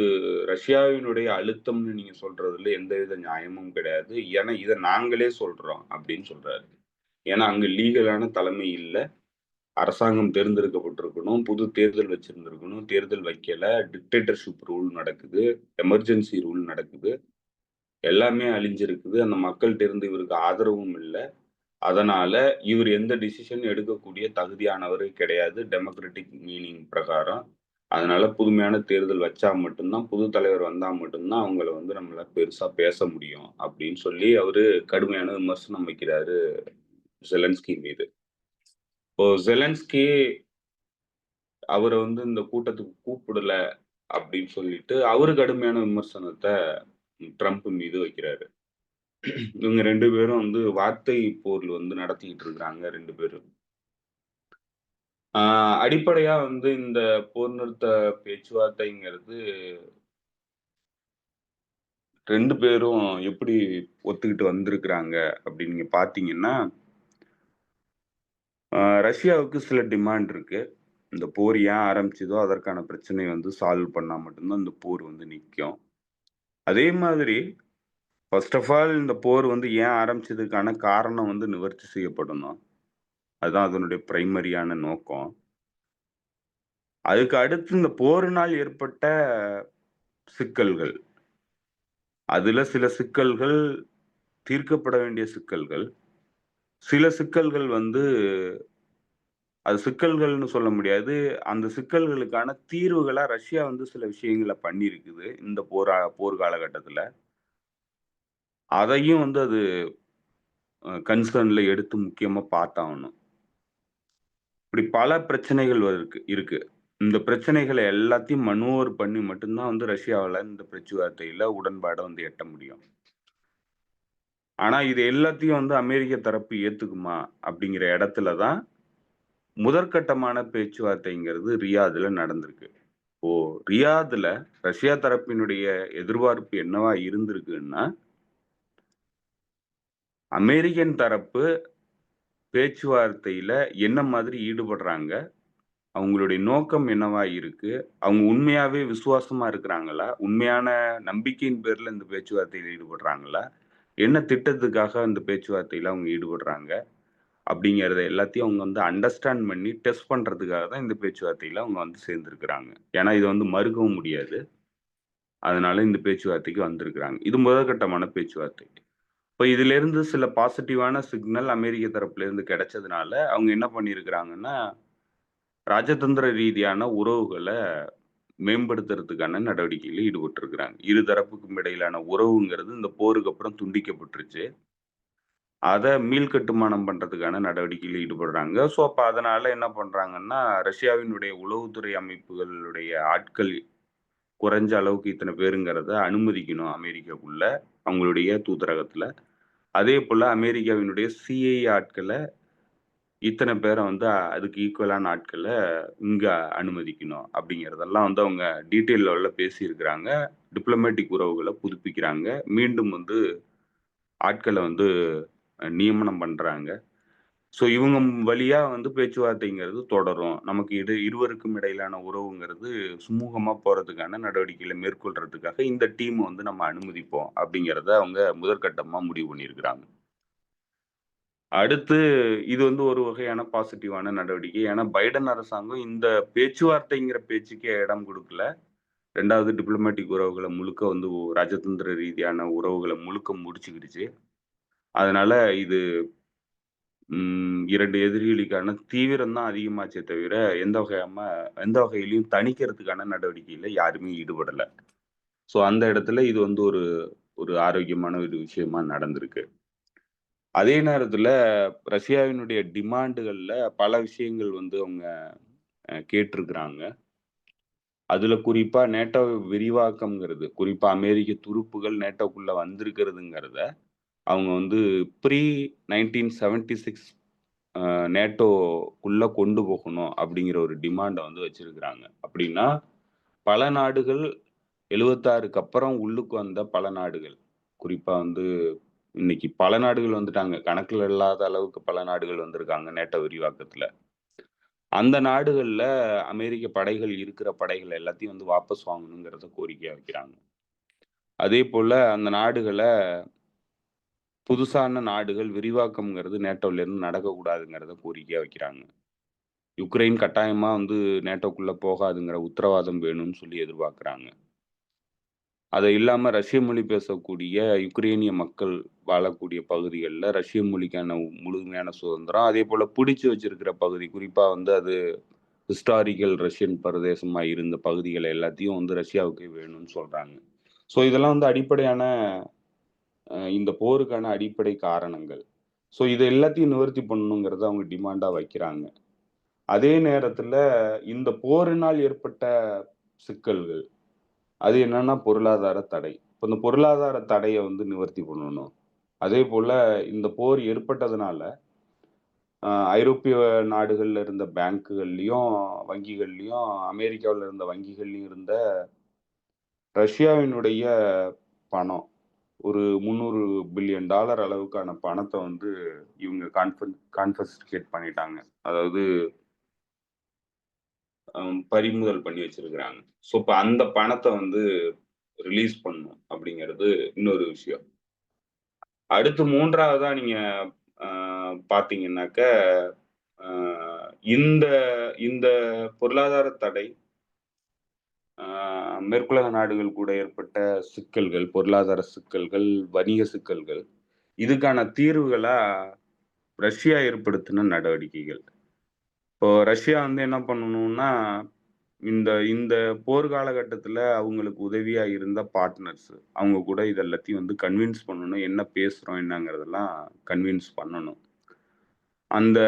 ரஷ்யாவினுடைய அழுத்தம்னு நீங்க சொல்றதுல எந்தவித நியாயமும் கிடையாது. ஏன்னா இத நாங்களே சொல்றோம்" அப்படின்னு சொல்றாரு. ஏன்னா அங்க லீகலான தலைமை இல்ல. அரசாங்கம் தேர்ந்தெடுக்கப்பட்டிருக்கணும். புது தேர்தல் வச்சிருந்திருக்கணும். தேர்தல் வைக்கல. டிக்டேட்டர்ஷிப் ரூல் நடக்குது. எமர்ஜென்சி ரூல் நடக்குது. எல்லாமே அழிஞ்சிருக்குது. அந்த மக்கள்ட்ட இருந்து இவருக்கு ஆதரவும் இல்ல. அதனால இவரு எந்த டிசிஷன் எடுக்கக்கூடிய தகுதியானவரு கிடையாது. டெமோக்ராட்டிக் மீனிங் பிரகாரம். அதனால புதுமையான தேர்தல் வச்சா மட்டும் தான், புது தலைவர் வந்தா மட்டும் தான் அவங்கள வந்து நம்மளால பெருசா பேச முடியும். அப்படின்னு சொல்லி அவரு கடுமையான விமர்சனம் வைக்கிறாரு செலன்ஸ்கி மீது. இப்போ செலன்ஸ்கி அவர வந்து இந்த கூட்டத்துக்கு கூப்பிடல அப்படின்னு சொல்லிட்டு, அவரு கடுமையான விமர்சனத்த ட்ரம்ப் மீது வைக்கிறாரு. இவங்க 2 பேரும் வந்து வார்த்தை போர் வந்து நடத்திக்கிட்டு இருக்காங்க 2 பேரும். ஆ அடிப்படையா வந்து இந்த போர் நிறுத்த பேச்சுவார்த்தைங்கிறது 2 பேரும் எப்படி ஒத்துக்கிட்டு வந்திருக்கிறாங்க அப்படின்னு நீங்க பார்த்தீங்கன்னா, ரஷ்யாவுக்கு சில டிமாண்ட் இருக்கு. இந்த போர் ஏன் ஆரம்பிச்சதோ அதற்கான பிரச்சனைய வந்து சால்வ் பண்ணா மட்டும் தான் இந்த போர் வந்து நிக்கும். அதே மாதிரி ஃபர்ஸ்ட் ஆஃப் ஆல் இந்த போர் வந்து ஏன் ஆரம்பிச்சதுக்கான காரணம் வந்து நிவர்த்தி செய்யப்படணும். அதுதான் அதனுடைய பிரைமரியான நோக்கம். அதுக்கு அடுத்து இந்த போரினால் ஏற்பட்ட சிக்கல்கள். அதுல சில சிக்கல்கள் தீர்க்கப்பட வேண்டிய சிக்கல்கள். சில சிக்கல்கள் வந்து அது சிக்கல்கள்னு சொல்ல முடியாது. அந்த சிக்கல்களுக்கான தீர்வுகளா ரஷ்யா வந்து சில விஷயங்கள பண்ணியிருக்குது. இந்த போர் காலகட்டத்துல. அதையும் வந்து அது கன்சர்ன்ல எடுத்து முக்கியமா பார்த்தாகணும். இப்படி பல பிரச்சனைகள் இருக்கு. இந்த பிரச்சனைகள எல்லாத்தையும் மனோவர் பண்ணி மட்டும் தான் வந்து ரஷ்யாவால இந்த பேச்சுவார்த்தையில உடன்பாட வந்து எட்ட முடியும். ஆனா இது எல்லாத்தையும் வந்து அமெரிக்க தரப்பு ஏத்துக்குமா? அப்படிங்கிற இடத்துல தான் முதற்கட்டமான பேச்சுவார்த்தைங்கிறது ரியாத்ல நடந்திருக்கு. இப்போ ரியாத்ல ரஷ்யா தரப்பினுடைய எதிர்பார்ப்பு என்னவா இருந்திருக்குன்னா, அமெரிக்கன் தரப்பு பேச்சுவார்த்தையில என்ன மாதிரி ஈடுபடுறாங்க? அவங்களுடைய நோக்கம் என்னவா இருக்கு? அவங்க உண்மையாவே விசுவாசமா இருக்கிறாங்களா? உண்மையான நம்பிக்கையின் பேர்ல இந்த பேச்சுவார்த்தையில ஈடுபடுறாங்களா? என்ன திட்டத்துக்காக இந்த பேச்சுவார்த்தையில அவங்க ஈடுபடுறாங்க? அப்படிங்கிறத எல்லாத்தையும் அவங்க வந்து அண்டர்ஸ்டாண்ட் பண்ணி டெஸ்ட் பண்றதுக்காக தான் இந்த பேச்சுவார்த்தையில அவங்க வந்து சேர்ந்திருக்கிறாங்க. ஏன்னா இத வந்து மறுக்கவும் முடியாது. அதனால இந்த பேச்சுவார்த்தைக்கு வந்திருக்கிறாங்க. இது முதற்கட்டமான பேச்சுவார்த்தை. இப்ப இதிலிருந்து சில பாசிட்டிவான சிக்னல் அமெரிக்க தரப்புல இருந்து கிடைச்சதுனால, அவங்க என்ன பண்ணியிருக்கிறாங்கன்னா, ராஜதந்திர ரீதியான உறவுகள மேம்படுத்துறதுக்கான நடவடிக்கையில ஈடுபட்டிருக்கிறாங்க. இரு தரப்புக்கும் இடையிலான உறவுங்கிறது இந்த போருக்கு அப்புறம் துண்டிக்கப்பட்டுருச்சு. அத மீள்கட்டுமானம் பண்றதுக்கான நடவடிக்கையில ஈடுபடுறாங்க. ஸோ, அப்ப அதனால என்ன பண்றாங்கன்னா, ரஷ்யாவினுடைய உளவுத்துறை அமைப்புகளுடைய ஆட்கள் குறைஞ்ச அளவுக்கு இத்தன பேருங்கிறத அனுமதிக்கணும் அமெரிக்காக்குள்ள, அவங்களுடைய தூதரகத்துல. அதேபோல அமெரிக்காவினுடைய சிஐஏ ஆட்கள இத்தன பேர வந்து அதுக்கு ஈக்குவலான ஆட்கள இங்க அனுமதிக்கணும் அப்படிங்கிறதெல்லாம் வந்து அவங்க டீட்டெயில் லெவல்ல பேசியிருக்கிறாங்க. டிப்ளமேட்டிக் உறவுகள புதுப்பிக்கிறாங்க. மீண்டும் வந்து ஆட்கள வந்து நியமனம் பண்றாங்க. ஸோ இவங்க வழியா வந்து பேச்சுவார்த்தைங்கிறது தொடரும். நமக்கு இருவருக்கும் இடையிலான உறவுங்கிறது சுமூகமா போறதுக்கான நடவடிக்கைகள மேற்கொள்றதுக்காக இந்த டீம் வந்து நம்ம அனுமதிப்போம் அப்படிங்கிறத அவங்க முதற்கட்டமா முடிவு பண்ணியிருக்கிறாங்க. அடுத்து இது வந்து ஒரு வகையான பாசிட்டிவான நடவடிக்கை. ஏன்னா பைடன் அரசாங்கம் இந்த பேச்சுவார்த்தைங்கிற பேச்சுக்கே இடம் குடுக்கல. 2வது டிப்ளமேட்டிக் உறவுகள முழுக்க வந்து ராஜதந்திர ரீதியான உறவுகள முழுக்க முடிச்சுக்கிடுச்சு. அதனால இது 2 எதிரிகளுக்கான தீவிரம் தான் அதிகமாச்சே தவிர, எந்த வகையிலயும் தணிக்கிறதுக்கான நடவடிக்கையில யாருமே ஈடுபடல. ஸோ அந்த இடத்துல இது வந்து ஒரு ஒரு ஆரோக்கியமான ஒரு விஷயமா நடந்திருக்கு. அதே நேரத்துல ரஷ்யாவினுடைய டிமாண்டுகள்ல பல விஷயங்கள் வந்து அவங்க கேட்டிருக்கிறாங்க. அதுல குறிப்பா நேட்டோ விரிவாக்கம்ங்கிறது, குறிப்பா அமெரிக்க துருப்புகள் நேட்டோக்குள்ள வந்திருக்கிறதுங்கிறத, அவங்க வந்து ப்ரீ 1976 நேட்டோக்குள்ள கொண்டு போகணும் அப்படிங்கிற ஒரு டிமாண்ட வந்து வச்சிருக்கிறாங்க. அப்படின்னா, பல நாடுகள் 76க்கு அப்புறம் உள்ளுக்கு வந்த பல நாடுகள், குறிப்பா வந்து இன்னைக்கு பல நாடுகள் வந்துட்டாங்க. கணக்குல இல்லாத அளவுக்கு பல நாடுகள் வந்திருக்காங்க நேட்டோ விரிவாக்கத்துல. அந்த நாடுகள்ல அமெரிக்க படைகள் இருக்கிற படைகள் எல்லாத்தையும் வந்து வாபஸ் வாங்கணுங்கிறத கோரிக்கையா வைக்கிறாங்க. அதேபோல அந்த நாடுகள புதுசான நாடுகள் விரிவாக்கம்ங்கிறது நேட்டோலேருந்து நடக்கக்கூடாதுங்கிறத கோரிக்கையா வைக்கிறாங்க. யுக்ரைன் கட்டாயமா வந்து நேட்டோக்குள்ள போகாதுங்கிற உத்தரவாதம் வேணும்னு சொல்லி எதிர்பார்க்குறாங்க. அது இல்லாம ரஷ்ய மொழி பேசக்கூடிய யுக்ரேனிய மக்கள் வாழக்கூடிய பகுதிகள்ல ரஷ்ய மொழிக்கான முழுமையான சுதந்திரம், அதேபோல பிடிச்சு வச்சிருக்கிற பகுதி, குறிப்பா வந்து அது ஹிஸ்டாரிக்கல் ரஷ்யன் பிரதேசமா இருந்த பகுதிகள எல்லாத்தையும் வந்து ரஷ்யாவுக்கு வேணும்னு சொல்றாங்க. ஸோ இதெல்லாம் வந்து அடிப்படையான இந்த போருக்கான அடிப்படை காரணங்கள். ஸோ இத எல்லாத்தையும் நிவர்த்தி பண்ணணுங்கிறத அவங்க டிமாண்டா வைக்கிறாங்க. அதே நேரத்துல இந்த போரினால் ஏற்பட்ட சிக்கல்கள், அது என்னன்னா பொருளாதார தடை. இப்ப இந்த பொருளாதார தடைய வந்து நிவர்த்தி பண்ணணும். அதேபோல இந்த போர் ஏற்பட்டதுனால, ஐரோப்பிய நாடுகள்ல இருந்த பேங்க்குகள்லயும், வங்கிகள்லயும், அமெரிக்காவுல இருந்த வங்கிகள்லயும் இருந்த ரஷ்யாவினுடைய பணம், ஒரு $300 பில்லியன் அளவுக்கான பணத்த வந்து இவங்க கான்ஃபிஸ்கேட் பண்ணிட்டாங்க. அதாவது பறிமுதல் பண்ணி வச்சிருக்கிறாங்க. ஸோ, இப்ப அந்த பணத்த வந்து ரிலீஸ் பண்ணணும் அப்படிங்கிறது இன்னொரு விஷயம். அடுத்து 3வதா நீங்க அ பார்த்தீங்கன்னாக்க, இந்த இந்த பொருளாதார தடை மேற்குலக நாடுகள் கூட ஏற்பட்ட சிக்கல்கள், பொருளாதார சிக்கல்கள், வணிக சிக்கல்கள், இதுக்கான தீர்வுகளா ரஷ்யா ஏற்படுத்தின நடவடிக்கைகள். இப்போ ரஷ்யா வந்து என்ன பண்ணணும்னா, இந்த இந்த போர் காலகட்டத்துல அவங்களுக்கு உதவியா இருந்த பார்ட்னர்ஸ், அவங்க கூட இது எல்லாத்தையும் வந்து கன்வின்ஸ் பண்ணணும். என்ன பேசுறோம் என்னங்கிறதெல்லாம் கன்வின்ஸ் பண்ணணும். அந்த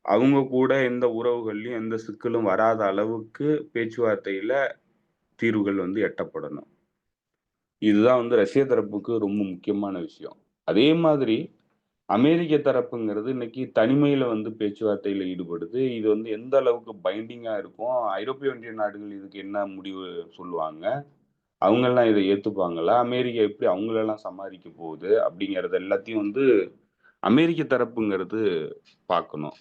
அவங்க கூட எந்த உறவுகள்லயும் எந்த சிக்கலும் வராத அளவுக்கு பேச்சுவார்த்தையில தீர்வுகள் வந்து எட்டப்படணும். இதுதான் வந்து ரஷ்ய தரப்புக்கு ரொம்ப முக்கியமான விஷயம். அதே மாதிரி அமெரிக்க தரப்புங்கிறது இன்னைக்கு தனிமையில வந்து பேச்சுவார்த்தையில ஈடுபடுது. இது வந்து எந்த அளவுக்கு பைண்டிங்கா இருக்கும்? ஐரோப்பிய ஒன்றிய நாடுகள் இதுக்கு என்ன முடிவு சொல்லுவாங்க? அவங்கலாம் இத ஏத்துப்பாங்களா? அமெரிக்கா எப்படி அவங்களெல்லாம் சமாளிக்க போகுது? அப்படிங்கிறது எல்லாத்தையும் வந்து அமெரிக்க தரப்புங்கிறது பார்க்கணும்.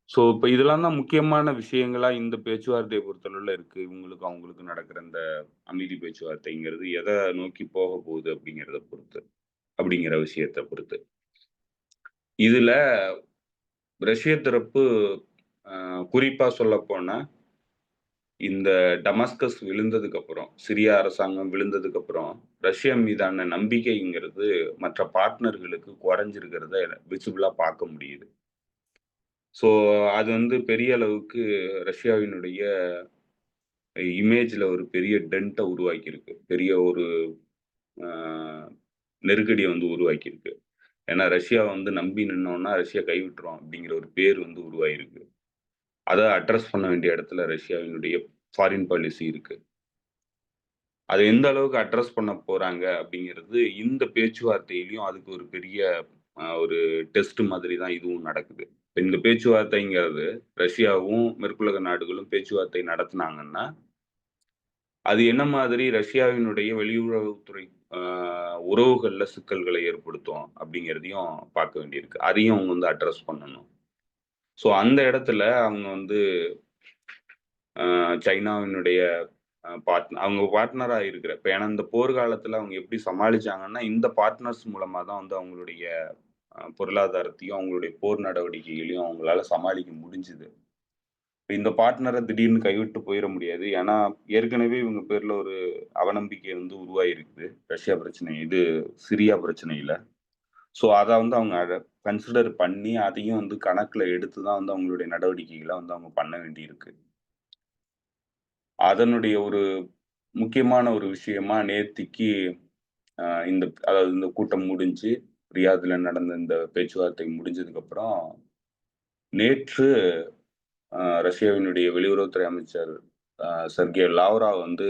ஸோ, இப்ப இதெல்லாம் தான் முக்கியமான விஷயங்களா இந்த பேச்சுவார்த்தைய பொறுத்தளவுல இருக்கு. இவங்களுக்கும் அவங்களுக்கும் நடக்கிற இந்த அமைதி பேச்சுவார்த்தைங்கிறது எத நோக்கி போக போகுது அப்படிங்கிறத பொறுத்து. அப்படிங்கிற விஷயத்த பொறுத்து. இதுல ரஷ்ய தரப்பு குறிப்பா சொல்லப்போனா, இந்த டமாஸ்கஸ் விழுந்ததுக்கு அப்புறம், சிரியா அரசாங்கம் விழுந்ததுக்கு அப்புறம், ரஷ்யா மீதான நம்பிக்கைங்கிறது மற்ற பார்ட்னர்களுக்கு குறைஞ்சிருக்கிறத விசிபிளா பார்க்க முடியுது. ஸோ, அது வந்து பெரிய அளவுக்கு ரஷ்யாவினுடைய இமேஜ்ல ஒரு பெரிய டென்ட்ட உருவாக்கியிருக்கு. பெரிய ஒரு அ நெருக்கடிய வந்து உருவாக்கியிருக்கு. ஏன்னா ரஷ்யாவ வந்து நம்பி நின்னோம்னா, ரஷ்யா கைவிட்டுரும் அப்படிங்கிற ஒரு பேர் வந்து உருவாயிருக்கு. அத அட்ரஸ் பண்ண வேண்டிய இடத்துல ரஷ்யாவினுடைய ஃபாரின் பாலிசி இருக்கு. அத எந்த அளவுக்கு அட்ரஸ் பண்ண போறாங்க அப்படிங்கிறது, இந்த பேச்சுவார்த்தையிலயும் அதுக்கு ஒரு பெரிய ஒரு டெஸ்ட் மாதிரி தான் இதுவும் நடக்குது. இந்த பேச்சுவார்த்தைங்கிறது ரஷ்யாவும், மேற்குலக நாடுகளும் பேச்சுவார்த்தை நடத்துனாங்கன்னா, அது என்ன மாதிரி ரஷ்யாவினுடைய வெளியுறவுத்துறை அ உறவுகள்ல சிக்கல்களை ஏற்படுத்தும் அப்படிங்கிறதையும் பார்க்க வேண்டியிருக்கு. அதையும் அவங்க வந்து அட்ரஸ் பண்ணணும். ஸோ அந்த இடத்துல அவங்க வந்து சைனாவினுடைய அவங்க பார்ட்னரா இருக்கிற இப்ப ஏன்னா இந்த போர் காலத்துல அவங்க எப்படி சமாளிச்சாங்கன்னா, இந்த பார்ட்னர்ஸ் மூலமா தான் வந்து அவங்களுடைய பொருளாதாரத்தையும், அவங்களுடைய போர் நடவடிக்கைகளையும் அவங்களால சமாளிக்க முடிஞ்சுது. இந்த பார்ட்னர திடீர்னு கைவிட்டு போயிற முடியாது. ஏன்னா, ஏற்கனவே இவங்க பேர்ல ஒரு அவநம்பிக்கை வந்து உருவாகியிருக்குது. ரஷ்யா பிரச்சனை சிரியா பிரச்சனையில. ஸோ, அத வந்து அவங்க கன்சிடர் பண்ணி, அதையும் வந்து கணக்குல எடுத்து தான் வந்து அவங்களுடைய நடவடிக்கைகள வந்து அவங்க பண்ண வேண்டியிருக்கு. அதனுடைய ஒரு முக்கியமான ஒரு விஷயமா நேத்திக்கு அதாவது இந்த கூட்டம் முடிஞ்சு, ரியாத்ல நடந்த இந்த பேச்சுவார்த்தை முடிஞ்சதுக்கப்புறம், நேற்று ரஷ்யாவினுடைய வெளியுறவுத்துறை அமைச்சர் செர்கே லாவ்ராவ் வந்து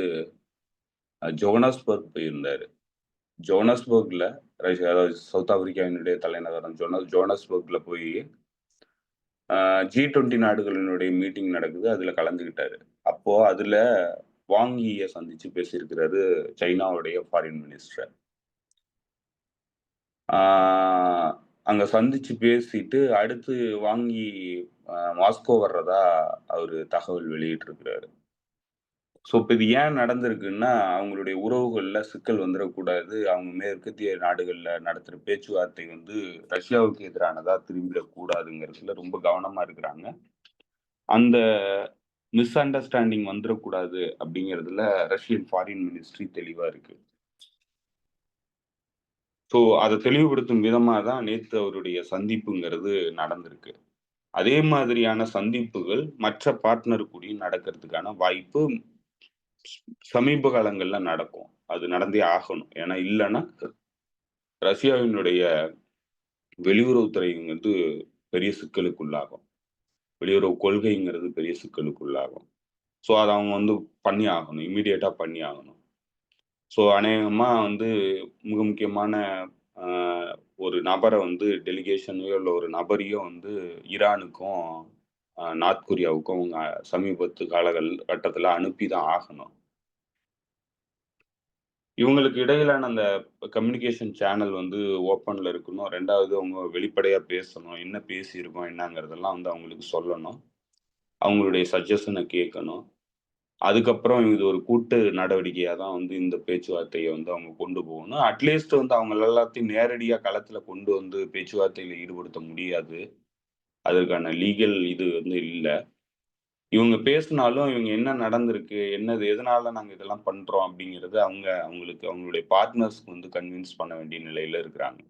ஜோகன்னஸ்பர்க் போயிருந்தாரு. ஜோகன்னஸ்பர்க்ல அதாவது சவுத் ஆப்பிரிக்காவினுடைய தலைநகரம் ஜோகன்னஸ்பர்க்ல போயி G20 நாடுகளினுடைய மீட்டிங் நடக்குது. அதுல கலந்துக்கிட்டாரு. அப்போ அதுல வாங் யிய சந்திச்சு பேசியிருக்கிறாரு சைனாவுடைய ஃபாரின் மினிஸ்டர். ஆ அங்க சந்திச்சு பேசிட்டு, அடுத்து வாங் யி மாஸ்கோ வர்றதா அவரு தகவல் வெளியிட்டிருக்கிறாரு. ஸோ, இப்ப இது ஏன் நடந்திருக்குன்னா, அவங்களுடைய உறவுகள்ல சிக்கல் வந்துறக்கூடாது. அவங்க மேற்கத்திய நாடுகள்ல நடத்துற பேச்சுவார்த்தை வந்து ரஷ்யாவுக்கு எதிரானதா திரும்பிடக்கூடாதுங்கிறதுல ரொம்ப கவனமா இருக்கிறாங்க. அந்த மிஸ் அண்டர்ஸ்டாண்டிங் வந்துறக்கூடாது அப்படிங்கிறதுல ரஷ்யன் ஃபாரின் மினிஸ்ட்ரி தெளிவா இருக்கு. ஸோ, அத தெளிவுபடுத்தும் விதமா தான் நேத்து அவருடைய சந்திப்புங்கிறது நடந்திருக்கு. அதே மாதிரியான சந்திப்புகள் மற்ற பார்ட்னர் கூடயும் நடக்கிறதுக்கான வாய்ப்பு சமீப காலங்கள்ல நடக்கும். அது நடந்தே ஆகணும். ஏன்னா இல்லன்னா, ரஷ்யாவினுடைய வெளியுறவுத்துறை வந்து பெரிய சிக்கலுக்குள்ளாகும். வெளியுறவு கொள்கைங்கிறது பெரிய சிக்கலுக்குள்ளாகும். ஸோ, அத அவங்க வந்து பண்ணி ஆகணும். இம்மீடியட்டா பண்ணி ஆகணும். ஸோ, அநேகமா வந்து மிக முக்கியமான அ ஒரு நபர வந்து டெலிகேஷனையோ இல்ல ஒரு நபரையோ வந்து ஈரானுக்கும், நார்த் கொரியாவுக்கும் அவங்க சமீபத்து கட்டத்துல அனுப்பி தான் ஆகணும். இவங்களுக்கு இடையிலான அந்த கம்யூனிகேஷன் சேனல் வந்து ஓப்பன்ல இருக்கணும். 2வது அவங்க வெளிப்படையா பேசணும். என்ன பேசியிருக்கோம் என்னங்கிறதெல்லாம் வந்து அவங்களுக்கு சொல்லணும். அவங்களுடைய சஜஷன கேட்கணும். அதுக்கப்புறம் இது ஒரு கூட்டு நடவடிக்கையா தான் வந்து இந்த பேச்சுவார்த்தைய வந்து அவங்க கொண்டு போகணும். அட்லீஸ்ட் வந்து அவங்க எல்லாத்தையும் நேரடியா களத்துல கொண்டு வந்து பேச்சுவார்த்தையில ஈடுபடுத்த முடியாது. அதற்கான லீகல் இது வந்து இல்ல. இவங்க பேசினாலும் இவங்க என்ன நடந்திருக்கு, என்னது எதனால நாங்க இதெல்லாம் பண்றோம் அப்படிங்கிறது அவங்களுக்கு அவங்களுடைய பார்ட்னர்ஸ்க்கு வந்து கன்வின்ஸ் பண்ண வேண்டிய நிலையில இருக்கிறாங்க.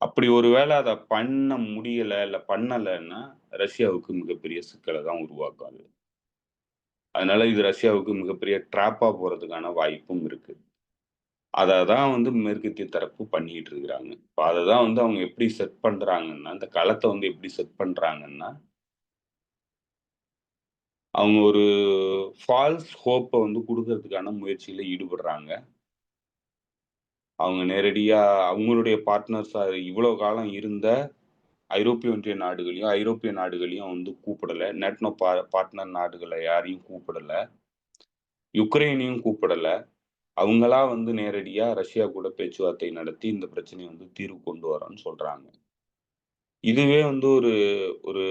அப்படி ஒரு வேளை அத பண்ண முடியல, இல்ல பண்ணலன்னா, ரஷ்யாவுக்கு மிகப்பெரிய சிக்கல தான் உருவாக்கும் அது. அதனால இது ரஷ்யாவுக்கு மிகப்பெரிய ட்ராப்பா போறதுக்கான வாய்ப்பும் இருக்கு. அத தான் வந்து மேற்கத்திய தரப்பு பண்ணிட்டு இருக்கிறாங்க. இப்ப அத தான் வந்து அவங்க எப்படி செட் பண்றாங்கன்னா, இந்த களத்த வந்து எப்படி செட் பண்றாங்கன்னா, அவங்க ஒரு ஃபால்ஸ் ஹோப்ப வந்து குடுக்கறதுக்கான முயற்சியில ஈடுபடுறாங்க. அவங்க நேரடியா அவங்களுடைய பார்ட்னர்ஸா இவ்வளோ காலம் இருந்த ஐரோப்பிய ஒன்றிய நாடுகளையும், ஐரோப்பிய நாடுகளையும் வந்து கூப்பிடல. நேட்டோ பார்ட்னர் நாடுகள யாரையும் கூப்பிடல. யுக்ரைனையும் கூப்பிடல. அவங்களா வந்து நேரடியா ரஷ்யா கூட பேச்சுவார்த்தை நடத்தி இந்த பிரச்சனைய வந்து தீர்வு கொண்டு வரோம்ன்னு சொல்றாங்க. இதுவே வந்து ஒரு ஒரு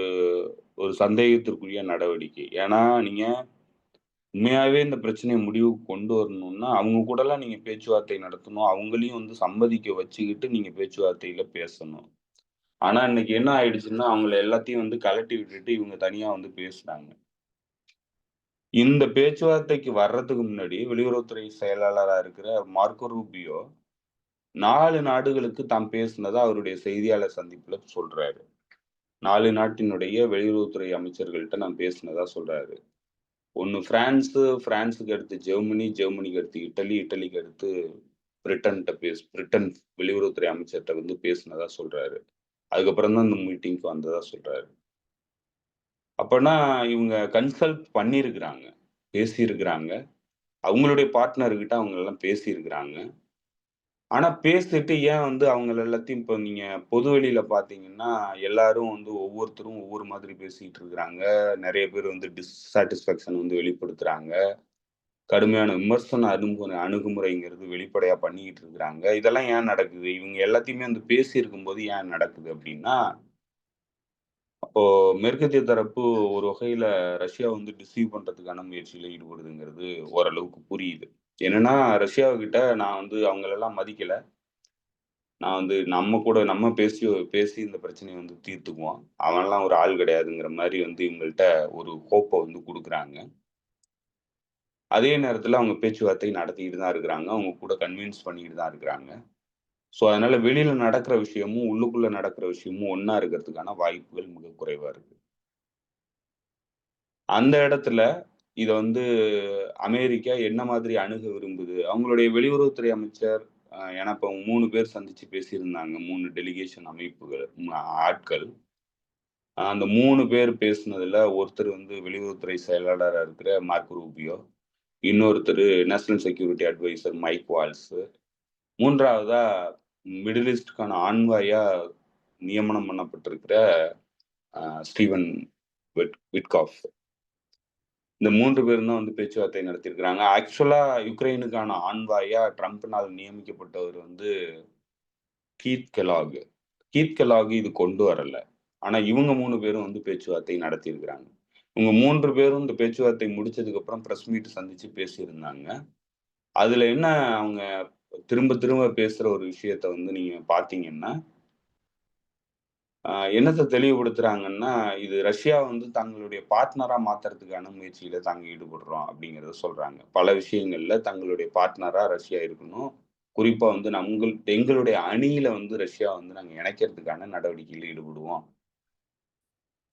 ஒரு சந்தேகத்திற்குரிய நடவடிக்கை. ஏன்னா, நீங்க உண்மையாவே இந்த பிரச்சனைய முடிவுக்கு கொண்டு வரணும்னா, அவங்க கூடலாம் நீங்க பேச்சுவார்த்தை நடத்தணும். அவங்களையும் வந்து சம்மதிக்க வச்சுக்கிட்டு நீங்க பேச்சுவார்த்தையில பேசணும். ஆனா, இன்னைக்கு என்ன ஆயிடுச்சுன்னா, அவங்கள எல்லாத்தையும் வந்து கழட்டி விட்டுட்டு இவங்க தனியா வந்து பேசுறாங்க. இந்த பேச்சுவார்த்தைக்கு வர்றதுக்கு முன்னாடி வெளியுறவுத்துறை செயலாளரா இருக்கிற மார்க்கோ ரூபியோ 4 நாடுகளுக்கு தாம் பேசினதா அவருடைய செய்தியாளர் சந்திப்புல சொல்றாரு. 4 நாட்டினுடைய வெளியுறவுத்துறை அமைச்சர்கள்ட்ட நான் பேசினதா சொல்றாரு. ஒண்ணு பிரான்ஸுக்கு அடுத்து ஜெர்மனி, ஜெர்மனிக்கு அடுத்து இட்டலி, இட்டலிக்கு அடுத்து பிரிட்டன் வெளியுறவுத்துறை அமைச்சர்ட்ட வந்து பேசினதா சொல்றாரு. அதுக்கப்புறம் தான் இந்த மீட்டிங்க்கு வந்ததா சொல்றாரு. அப்பன்னா இவங்க கன்சல்ட் பண்ணியிருக்கிறாங்க. பேசியிருக்கிறாங்க. அவங்களுடைய பார்ட்னர்கிட்ட அவங்க எல்லாம் பேசியிருக்கிறாங்க. ஆனா பேசிட்டு ஏன் வந்து அவங்கள எல்லாத்தையும் இப்ப நீங்க பொது வெளியில பார்த்தீங்கன்னா, எல்லாரும் வந்து ஒவ்வொருத்தரும் ஒவ்வொரு மாதிரி பேசிட்டு இருக்கிறாங்க. நெறைய பேர் வந்து டிஸ்சாட்டிஸ்ஃபேக்ஷன் வந்து வெளிப்படுத்துறாங்க. கடுமையான விமர்சன அணுகுமுறைங்கிறது வெளிப்படையா பண்ணிக்கிட்டு இருக்கிறாங்க. இதெல்லாம் ஏன் நடக்குது? இவங்க எல்லாத்தையுமே வந்து பேசியிருக்கும்போது ஏன் நடக்குது அப்டின்னா, அப்போ மேற்கத்திய தரப்பு ஒரு வகையில ரஷ்யா வந்து டிசீவ் பண்றதுக்கான முயற்சியில ஈடுபடுதுங்கிறது ஓரளவுக்கு புரியுது. என்னன்னா, ரஷ்யாவுகிட்ட நான் வந்து அவங்களெல்லாம் மதிக்கல. நான் வந்து நம்ம பேசி இந்த பிரச்சனைய வந்து தீர்த்துக்குவோம். அவன்லாம் ஒரு ஆள் கிடையாதுங்கிற மாரி வந்து இவங்கள்ட்ட ஒரு ஹோப்ப வந்து குடுக்குறாங்க. அதே நேரத்துல அவங்க பேச்சுவார்த்தை நடத்திக்கிட்டு தான் இருக்கிறாங்க. அவங்க கூட கன்வின்ஸ் பண்ணிக்கிட்டு தான் இருக்கிறாங்க. ஸோ, அதனால வெளியில நடக்கிற விஷயமும், உள்ளுக்குள்ள நடக்கிற விஷயமும் ஒண்ணா இருக்கிறதுக்கான வாய்ப்புகள் மிக குறைவா இருக்கு. அந்த இடத்துல இத வந்து அமெரிக்கா என்ன மாதிரி அணுக விரும்புது? அவங்களுடைய வெளியுறவுத்துறை அமைச்சர் ஏன்னா இப்ப 3 பேர் சந்திச்சு பேசியிருந்தாங்க. 3 டெலிகேஷன் அமைப்புகள் ஆட்கள். அந்த 3 பேர் பேசுனதுல ஒருத்தர் வந்து வெளியுறவுத்துறை செயலாளரா இருக்கிற மார்க் ரூபியோ, இன்னொருத்தரு national security adviser Mike Waltz, 3வதா மிடில் ஈஸ்ட்க்கான ஆண்வாயா நியமனம் பண்ணப்பட்டிருக்கிற ஸ்டீவன் விட்காஃப். இந்த 3 பேரும் தான் வந்து பேச்சுவார்த்தை நடத்தியிருக்கிறாங்க. ஆக்சுவலா யுக்ரைனுக்கான ஆண்வாயா ட்ரம்ப்னால் நியமிக்கப்பட்டவர் வந்து கீத் கெலாக். கீத் கெலாக் இது கொண்டு வரல. ஆனா இவங்க 3 பேரும் வந்து பேச்சுவார்த்தை நடத்தியிருக்கிறாங்க. இவங்க 3 பேரும் இந்த பேச்சுவார்த்தை முடிச்சதுக்கு அப்புறம் பிரஸ் மீட் சந்திச்சு பேசியிருந்தாங்க. அதுல என்ன அவங்க திரும்ப திரும்ப பேசுற ஒரு விஷயத்த வந்து நீங்க பார்த்தீங்கன்னா, என்னத்த தெளிவுபடுத்துறாங்கன்னா, இது ரஷ்யா வந்து தங்களுடைய பார்ட்னரா மாத்துறதுக்கான முயற்சியில தாங்க ஈடுபடுறோம் அப்படிங்கிறத சொல்றாங்க. பல விஷயங்கள்ல தங்களுடைய பார்ட்னரா ரஷ்யா இருக்கணும். குறிப்பா வந்து எங்களுடைய அணியில வந்து ரஷ்யா வந்து நாங்க இணைக்கிறதுக்கான நடவடிக்கையில ஈடுபடுவோம்.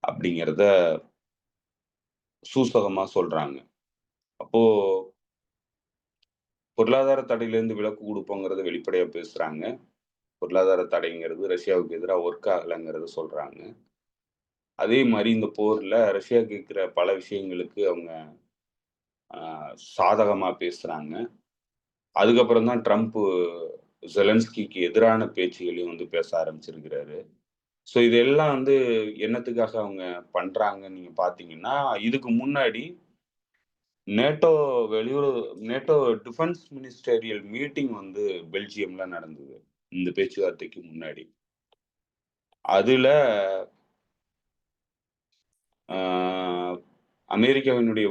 அப்படிங்கிறத சூசகமா சொல்றாங்க. அப்போ பொருளாதார தடையிலேருந்து விலக்கு குடுப்போங்கிறத வெளிப்படையா பேசுறாங்க. பொருளாதார தடைங்கிறது ரஷ்யாவுக்கு எதிரா ஒர்க் ஆகலங்கிறத சொல்றாங்க. அதே மாரி இந்த போர்ல ரஷ்யா கேட்கிற பல விஷயங்களுக்கு அவங்க அ சாதகமா பேசுறாங்க. அதுக்கப்புறம் தான் ட்ரம்ப் ஜெலன்ஸ்கிக்கு எதிரான பேச்சுகளையும் வந்து பேச ஆரம்பிச்சிருக்கிறாரு. ஸோ இதெல்லாம் வந்து என்னத்துக்காக அவங்க பண்றாங்கன்னு நீங்க பார்த்தீங்கன்னா, இதுக்கு முன்னாடி NATO NATO defence ministerial meeting வந்து பெல்ஜியம்ல நடந்தது. இந்த பேச்சுவார்த்தைக்கு முன்னாடி. அதுல ஆ அமெரிக்காவினுடைய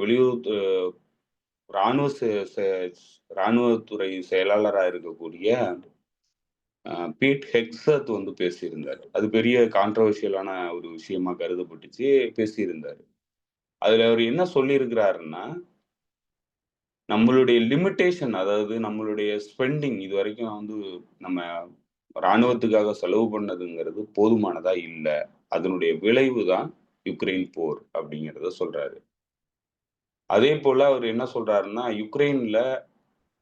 ராணுவ செ செ ராணுவத்துறை செயலாளரா இருக்கக்கூடிய பீட் ஹெக்ஸத் வந்து பேசியிருந்தாரு. அது பெரிய கான்ட்ரோவர்ஷியலான ஒரு விஷயமா கருதப்பட்டுச்சு. பேசியிருந்தாரு. அதுல அவரு என்ன சொல்லியிருக்கிறாருன்னா, நம்மளுடைய லிமிட்டேஷன், அதாவது நம்மளுடைய ஸ்பெண்டிங் இதுவரைக்கும் வந்து நம்ம ராணுவத்துக்காக செலவு பண்ணதுங்கிறது போதுமானதா இல்ல. அதனுடைய விளைவு தான் யுக்ரைன் போர் அப்படிங்கிறத சொல்றாரு. அதேபோல அவரு என்ன சொல்றாருன்னா, யுக்ரைன்ல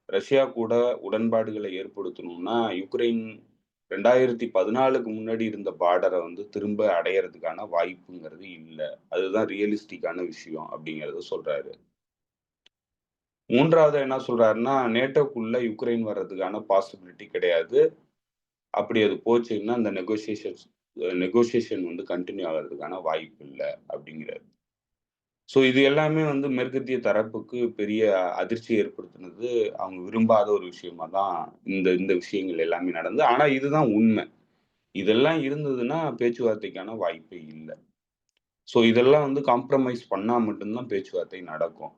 ரஷ்யா கூட உடன்பாடுகளை ஏற்படுத்தணும்னா, யுக்ரைன் 2014க்கு முன்னாடி இருந்த பார்டர வந்து திரும்ப அடையறதுக்கான வாய்ப்புங்கிறது இல்ல. அதுதான் ரியலிஸ்டிக்கான விஷயம் அப்படிங்கிறத சொல்றாரு. 3வது என்ன சொல்றாருன்னா, நேட்டோக்குள்ள யுக்ரைன் வர்றதுக்கான பாசிபிலிட்டி கிடையாது. அப்படி அது போச்சுன்னா, அந்த நெகோசியேஷன் வந்து கன்டின்யூ ஆகறதுக்கான வாய்ப்பு இல்ல அப்படிங்கிறாரு. ஸோ இது எல்லாமே வந்து மேற்கத்திய தரப்புக்கு பெரிய அதிர்ச்சிய ஏற்படுத்தினது. அவங்க விரும்பாத ஒரு விஷயமா தான் இந்த இந்த விஷயங்கள் எல்லாமே நடந்தது. ஆனா இதுதான் உண்மை. இதெல்லாம் இருந்ததுன்னா பேச்சுவார்த்தைக்கான வாய்ப்பே இல்ல. ஸோ இதெல்லாம் வந்து காம்ப்ரமைஸ் பண்ணா மட்டும் தான் பேச்சுவார்த்தை நடக்கும்.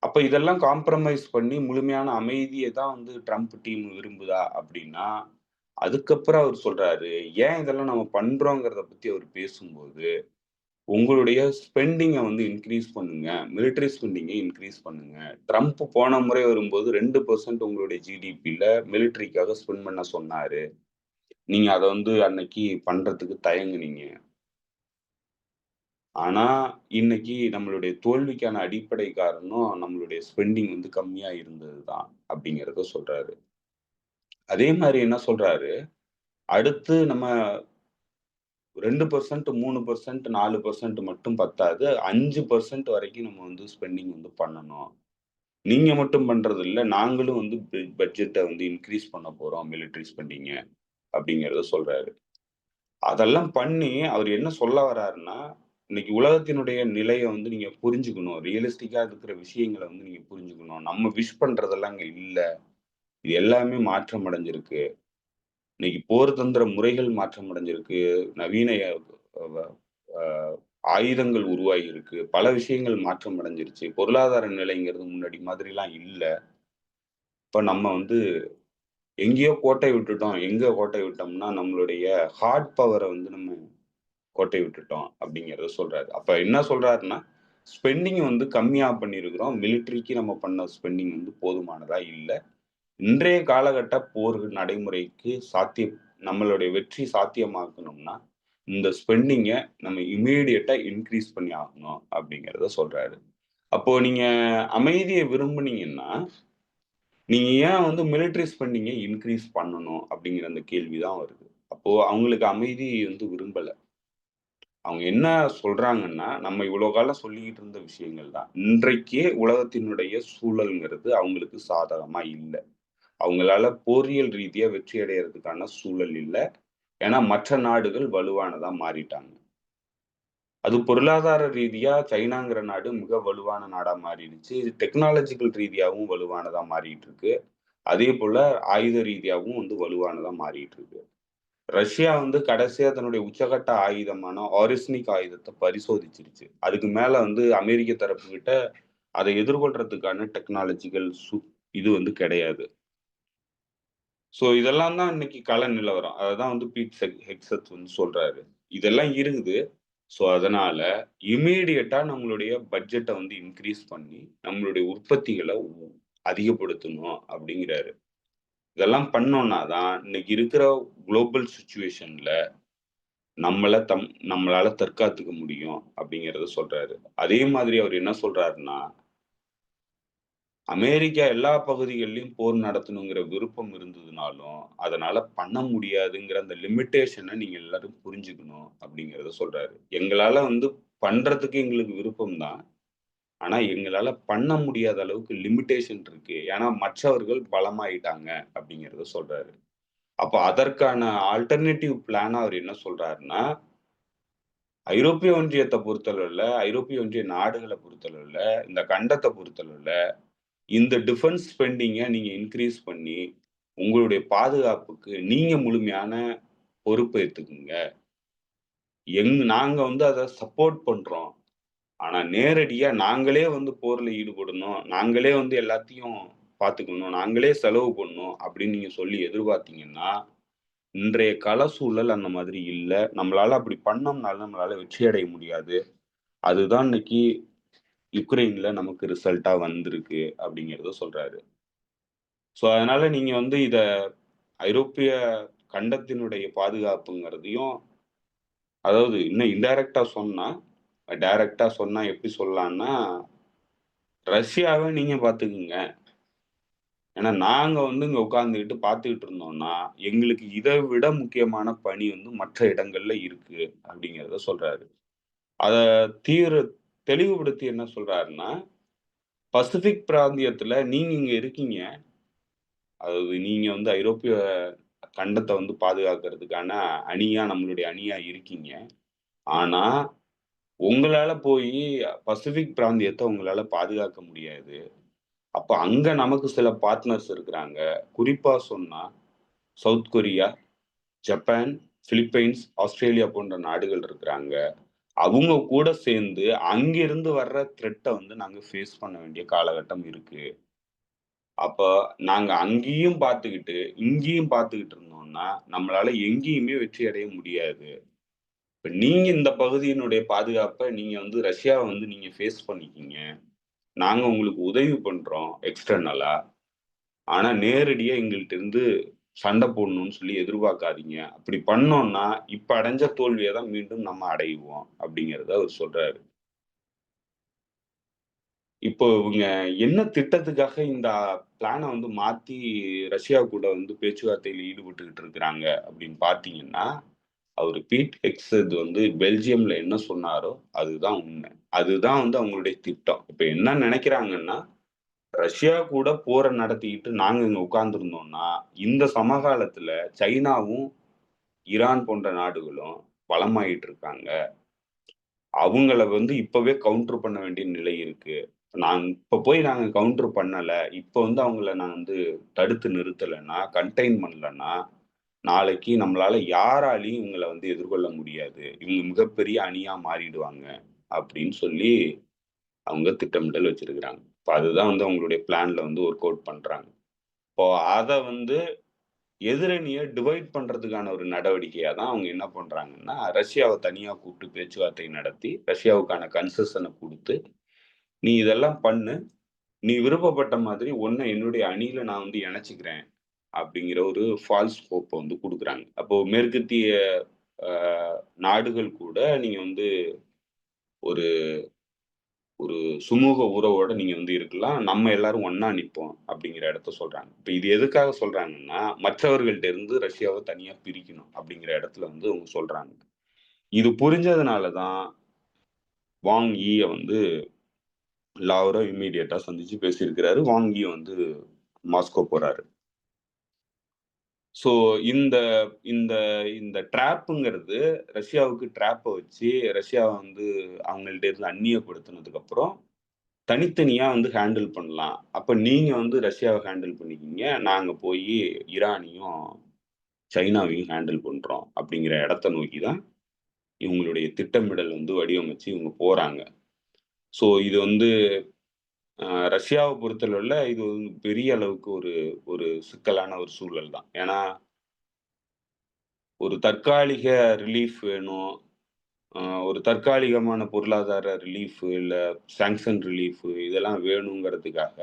அப்ப இதெல்லாம் காம்ப்ரமைஸ் பண்ணி முழுமையான அமைதிய தான் வந்து ட்ரம்ப் டீம் விரும்புதா அப்படின்னா, அதுக்கப்புறம் அவர் சொல்றாரு, ஏன் இதெல்லாம் நம்ம பண்றோங்கிறத பத்தி அவர் பேசும்போது, உங்களுடைய ஸ்பெண்டிங்க வந்து இன்கிரீஸ் பண்ணுங்க. மிலிட்டரி ஸ்பெண்டிங்க இன்கிரீஸ் பண்ணுங்க. ட்ரம்ப் போன முறை வரும்போது 2% உங்களுடைய ஜிடிபில மிலிட்டரிக்காக ஸ்பெண்ட் பண்ண சொன்னாரு. நீங்க அத வந்து அன்னைக்கு பண்றதுக்கு தயங்குனீங்க. ஆனா, இன்னைக்கு நம்மளுடைய தோல்விக்கான அடிப்படை காரணம் நம்மளுடைய ஸ்பெண்டிங் வந்து கம்மியா இருந்தது தான் அப்படிங்கிறத சொல்றாரு. அதே மாரி என்ன சொல்றாரு, அடுத்து நம்ம 2%, 3%, 4% மட்டும் பத்தாது. 5% வரைக்கும் நம்ம வந்து ஸ்பெண்டிங் வந்து பண்ணணும். நீங்க மட்டும் பண்றது இல்ல. நாங்களும் வந்து பட்ஜெட்ட வந்து இன்கிரீஸ் பண்ண போறோம் மிலிட்டரி ஸ்பெண்டிங்க அப்படிங்கிறத சொல்றாரு. அதெல்லாம் பண்ணி அவரு என்ன சொல்ல வர்றாருன்னா, இன்னைக்கு உலகத்தினுடைய நிலைய வந்து நீங்க புரிஞ்சுக்கணும். ரியலிஸ்டிக்கா இருக்கிற விஷயங்கள வந்து நீங்க புரிஞ்சுக்கணும். நம்ம விஷ் பண்றதெல்லாம் அங்க இல்ல. இது எல்லாமே மாற்றம் அடைஞ்சிருக்கு. இன்னைக்கு போர் தந்திர முறைகள் மாற்றம் அடைஞ்சிருக்கு. நவீன வ அ ஆயுதங்கள் உருவாகி இருக்கு. பல விஷயங்கள் மாற்றம் அடைஞ்சிருச்சு. பொருளாதார நிலைங்கிறது முன்னாடி மாதிரிலாம் இல்ல. இப்ப நம்ம வந்து எங்கேயோ கோட்டை விட்டுட்டோம். எங்க கோட்டை விட்டோம்னா, நம்மளுடைய ஹார்ட் பவர வந்து நம்ம கோட்டை விட்டுட்டோம் அப்படிங்கிறத சொல்றாரு. அப்ப என்ன சொல்றாருன்னா, ஸ்பெண்டிங் வந்து கம்மியா பண்ணியிருக்கிறோம். மிலிட்டரிக்கு நம்ம பண்ண ஸ்பெண்டிங் வந்து போதுமானதா இல்ல. இன்றைய காலகட்ட போர் நடைமுறைக்கு நம்மளுடைய வெற்றி சாத்தியமாக்கணும்னா, இந்த ஸ்பெண்டிங்க நம்ம இம்மீடியட்டா இன்கிரீஸ் பண்ணி ஆகணும் அப்படிங்கிறத சொல்றாரு. அப்போ நீங்க அமைதிய விரும்புனீங்கன்னா, நீங்க ஏன் வந்து மிலிட்டரி ஸ்பெண்டிங்க இன்கிரீஸ் பண்ணணும் அப்படிங்கிற அந்த கேள்வி தான் வருது. அப்போ அவங்களுக்கு அமைதி வந்து விரும்பல. அவங்க என்ன சொல்றாங்கன்னா, நம்ம இவ்வளோ காலம் சொல்லிக்கிட்டு இருந்த விஷயங்கள் தான். இன்றைக்கு உலகத்தினுடைய சூழல்ங்கிறது அவங்களுக்கு சாதகமா இல்ல. அவங்களால போரியல் ரீதியா வெற்றி அடையறதுக்கான சூழல் இல்ல. ஏன்னா, மற்ற நாடுகள் வலுவானதா மாறிட்டாங்க. அது பொருளாதார ரீதியா சைனாங்கிற நாடு மிக வலுவான நாடா மாறிடுச்சு. டெக்னாலஜிக்கல் ரீதியாவும் வலுவானதா மாறிட்டு இருக்கு. அதேபோல ஆயுத ரீதியாவும் வந்து வலுவானதா மாறிட்டு இருக்கு. ரஷ்யா வந்து கடைசியா தன்னுடைய உச்சகட்ட ஆயுதமான ஆரிஸ்னிக் ஆயுதத்த பரிசோதிச்சிருச்சு. அதுக்கு மேல வந்து அமெரிக்க தரப்புகிட்ட அத எதிர்கொள்றதுக்கான டெக்னாலஜிக்கல் இது வந்து கிடையாது. ஸோ இதெல்லாம் தான் இன்னைக்கு கள நிலவரம். அததான் வந்து பீட் ஹெக்ஸத் வந்து சொல்றாரு. இதெல்லாம் இருக்குது. ஸோ அதனால இம்மீடியட்டா நம்மளுடைய பட்ஜெட்ட வந்து இன்கிரீஸ் பண்ணி, நம்மளுடைய உற்பத்திகள அதிகப்படுத்தணும் அப்படிங்கிறாரு. இதெல்லாம் பண்ணோம்னா தான் இன்னைக்கு இருக்கிற குளோபல் சிச்சுவேஷன்ல நம்மளால தற்காத்துக்க முடியும் அப்படிங்கிறத சொல்றாரு. அதே மாதிரி அவர் என்ன சொல்றாருன்னா, அமெரிக்கா எல்லா பகுதிகள்லயும் போர் நடத்தணுங்கிற விருப்பம் இருந்ததுனாலும், அதனால பண்ண முடியாதுங்கிற அந்த லிமிட்டேஷன நீங்க எல்லாரும் புரிஞ்சுக்கணும் அப்படிங்கிறத சொல்றாரு. எங்களால வந்து பண்றதுக்கு எங்களுக்கு விருப்பம் தான். ஆனா எங்களால பண்ண முடியாத அளவுக்கு லிமிட்டேஷன் இருக்கு. ஏன்னா மற்றவர்கள் பலமாயிட்டாங்க அப்படிங்கிறத சொல்றாரு. அப்ப அதற்கான ஆல்டர்னேட்டிவ் பிளானா அவர் என்ன சொல்றாருன்னா, ஐரோப்பிய ஒன்றியத்த பொறுத்தளவுல, ஐரோப்பிய ஒன்றிய நாடுகள பொறுத்தளவுல, இந்த கண்டத்த பொறுத்தளவுல, இந்த டிஃபென்ஸ் ஸ்பெண்டிங்க நீங்க இன்கிரீஸ் பண்ணி, உங்களுடைய பாதுகாப்புக்கு நீங்க முழுமையான பொறுப்ப ஏத்துக்குங்க. நாங்க வந்து அத சப்போர்ட் பண்றோம். ஆனா நேரடியா நாங்களே வந்து போர்ல ஈடுபடணும். நாங்களே வந்து எல்லாத்தையும் பார்த்துக்கணும். நாங்களே செலவு பண்ணணும் அப்படின்னு நீங்க சொல்லி எதிர்பார்த்தீங்கன்னா, இன்றைய கள சூழல் அந்த மாதிரி இல்ல. நம்மளால அப்படி பண்ணோம்னாலும் நம்மளால வெற்றி அடைய முடியாது. அதுதான் இன்னைக்கு யுக்ரைன்ல நமக்கு ரிசல்ட்டா வந்திருக்கு அப்படிங்கிறத சொல்றாரு. ஸோ அதனால நீங்க வந்து இத ஐரோப்பிய கண்டத்தினுடைய பாதுகாப்புங்கிறதையும், அதாவது இன்னும் இன்டைரக்ட்டா சொன்னா, டைரக்ட்டா சொன்னா எப்படி சொல்லலாம்னா, ரஷ்யாவ நீங்க பார்த்துக்குங்க. ஏன்னா நாங்க வந்து இங்க உட்கார்ந்துகிட்டு பார்த்துக்கிட்டு இருந்தோம்னா, எங்களுக்கு இத விட முக்கியமான பணி வந்து மற்ற இடங்கள்ல இருக்கு அப்படிங்கிறத சொல்றாரு. அத தீவிர தெளிவுபடுத்தி என்ன சொல்றாருன்னா, பசிபிக் பிராந்தியத்துல நீங்க இங்க இருக்கீங்க. அதாவது நீங்க வந்து ஐரோப்பிய கண்டத்த வந்து பாதுகாக்கிறதுக்கான அணியா நம்மளுடைய அணியா இருக்கீங்க. ஆனா, உங்களால போயி பசிபிக் பிராந்தியத்த உங்களால பாதுகாக்க முடியாது. அப்ப அங்க நமக்கு சில பார்ட்னர்ஸ் இருக்கிறாங்க. குறிப்பா சொன்னா south Korea, Japan, Philippines, Australia போன்ற நாடுகள் இருக்கிறாங்க. அவங்க கூட சேர்ந்து அங்கிருந்து வர்ற த்ரெட்ட வந்து நாங்க ஃபேஸ் பண்ண வேண்டிய காலகட்டம் இருக்கு. அப்ப நாங்க அங்கேயும் பார்த்துக்கிட்டு, இங்கேயும் பார்த்துக்கிட்டு இருந்தோம்னா, நம்மளால எங்கேயுமே வெற்றி அடைய முடியாது. இப்ப நீங்க இந்த பகுதியினுடைய பாதுகாப்ப நீங்க வந்து ரஷ்யாவ வந்து நீங்க ஃபேஸ் பண்ணிக்கீங்க. நாங்க உங்களுக்கு உதவி பண்றோம் எக்ஸ்டர்னலா. ஆனா நேரடியா எங்கள்ட்ட இருந்து சண்ட போடணும்னு சொல்லி எதிர்பார்க்காதீங்க. அப்படி பண்ணோம்னா, இப்ப அடைஞ்ச தோல்விய தான் மீண்டும் நம்ம அடைவோம். அப்படிங்கிறத அவர் சொல்றாரு. இப்போ இவங்க என்ன திட்டத்துக்காக இந்த பிளான வந்து மாத்தி ரஷ்யா கூட வந்து பேச்சுவார்த்தையில ஈடுபட்டுக்கிட்டு இருக்கிறாங்க அப்படின்னு பார்த்தீங்கன்னா, அவரு பீட் ஹெக்ஸெத் வந்து பெல்ஜியம்ல என்ன சொன்னாரோ, அதுதான் உண்மை. அதுதான் வந்து அவங்களுடைய திட்டம். இப்ப என்ன நெனைக்கிறாங்கன்னா, ரஷ்யா கூட போர நடத்திக்கிட்டு நாங்க இங்க உட்கார்ந்திருந்தோம்னா, இந்த சமகாலத்துல சைனாவும், ஈரான் போன்ற நாடுகளும் பலமாயிட்டு இருக்காங்க. அவங்கள வந்து இப்பவே கவுண்டர் பண்ண வேண்டிய நிலை இருக்கு. இப்ப போய் நாங்க கவுண்டர் பண்ணல. இப்ப வந்து அவங்கள நான் வந்து தடுத்து நிறுத்தலன்னா, கன்டெயின் பண்ணலன்னா, நாளைக்கு நம்மளால யாராலயும் இவங்கள வந்து எதிர்கொள்ள முடியாது. இவங்க மிகப்பெரிய அணியா மாறிடுவாங்க. அப்படின்னு சொல்லி அவங்க திட்டமிடல் வச்சிருக்கிறாங்க. இப்ப அதுதான் வந்து அவங்களுடைய பிளான்ல வந்து ஒர்க் அவுட் பண்றாங்க. இப்போ அத வந்து எதிரணிய டிவைட் பண்றதுக்கான ஒரு நடவடிக்கையா தான் அவங்க என்ன பண்றாங்கன்னா, ரஷ்யாவ தனியா கூப்பிட்டு பேச்சுவார்த்தை நடத்தி, ரஷ்யாவுக்கான கன்செஷன குடுத்து, "நீ இதெல்லாம் பண்ணு. நீ விருப்பப்பட்ட மாதிரி உன்ன என்னுடைய அணியில நான் வந்து இணைச்சுக்கிறேன்." அப்படிங்கிற ஒரு ஃபால்ஸ் ஹோப்ப வந்து குடுக்குறாங்க. அப்போ மேற்கத்திய அ நாடுகள் கூட நீங்க வந்து ஒரு ஒரு சுமூக உறவோட நீங்க வந்து இருக்கலாம். நம்ம எல்லாரும் ஒண்ணா நிப்போம் அப்படிங்கிற இடத்த சொல்றாங்க. இப்ப இது எதுக்காக சொல்றாங்கன்னா, மற்றவர்கள்ட்ட இருந்து ரஷ்யாவ தனியா பிரிக்கணும் அப்படிங்கிற இடத்துல வந்து அவங்க சொல்றாங்க. இது புரிஞ்சதுனால தான் வாங் யிய வந்து லாவ்ரோ இம்மீடியட்டா சந்திச்சு பேசியிருக்கிறாரு. வாங் யி வந்து மாஸ்கோ போறாரு. ஸோ இந்த இந்த இந்த ட்ராப்புங்கிறது ரஷ்யாவுக்கு ட்ராப்ப வச்சு ரஷ்யாவ வந்து அவங்கள்ட்ட இருந்து அந்நியப்படுத்துனதுக்கப்புறம் தனித்தனியா வந்து ஹேண்டில் பண்ணலாம். அப்ப நீங்க வந்து ரஷ்யாவ ஹேண்டில் பண்ணிக்கீங்க. நாங்க போயி ஈரானையும், சைனாவையும் ஹேண்டில் பண்றோம். அப்படிங்கிற இடத்த நோக்கி தான் இவங்களுடைய திட்டமிடல் வந்து வடிவமைச்சு இவங்க போறாங்க. ஸோ இது வந்து ரஷ்யாவ பொறுத்தளவுல இது வந்து பெரிய அளவுக்கு ஒரு ஒரு சிக்கலான ஒரு சூழல் தான். ஏன்னா, ஒரு தற்காலிக ரிலீஃப் வேணும். அ ஒரு தற்காலிகமான பொருளாதார ரிலீஃப் இல்ல சாங்ஷன் ரிலீஃப் இதெல்லாம் வேணுங்கிறதுக்காக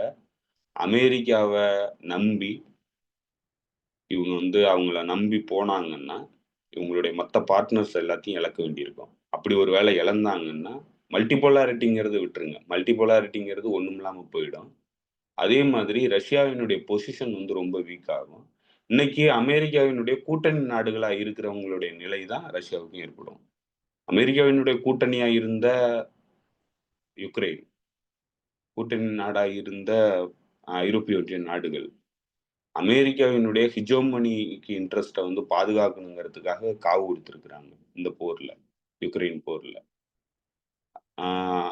அமெரிக்காவ நம்பி இவங்க வந்து அவங்கள நம்பி போனாங்கன்னா, இவங்களுடைய மத்த பார்ட்னர்ஸ் எல்லாத்தையும் இழக்க வேண்டியிருக்கும். அப்படி ஒரு வேளை இழந்தாங்கன்னா, மல்டிபோலாரிட்டிங்கிறத விட்டுருங்க. மல்டிபோலாரிட்டிங்கிறது ஒண்ணுமில்லாம போயிடும். அதே மாதிரி ரஷ்யாவினுடைய பொசிஷன் வந்து ரொம்ப வீக் ஆகும். இன்னைக்கு அமெரிக்காவினுடைய கூட்டணி நாடுகளா இருக்கிறவங்களுடைய நிலை தான் ரஷ்யாவுக்கும் ஏற்படும். அமெரிக்காவினுடைய கூட்டணியா இருந்த யுக்ரைன், கூட்டணி நாடா இருந்த ஐரோப்பிய ஒன்றிய நாடுகள். அமெரிக்காவினுடைய ஹிஜோமனிக்கு இன்ட்ரெஸ்ட்ட வந்து பாதுகாக்கணுங்கிறதுக்காக காவு குடுத்திருக்கிறாங்க. இந்த போர்ல, யுக்ரைன் போர்ல. ஆ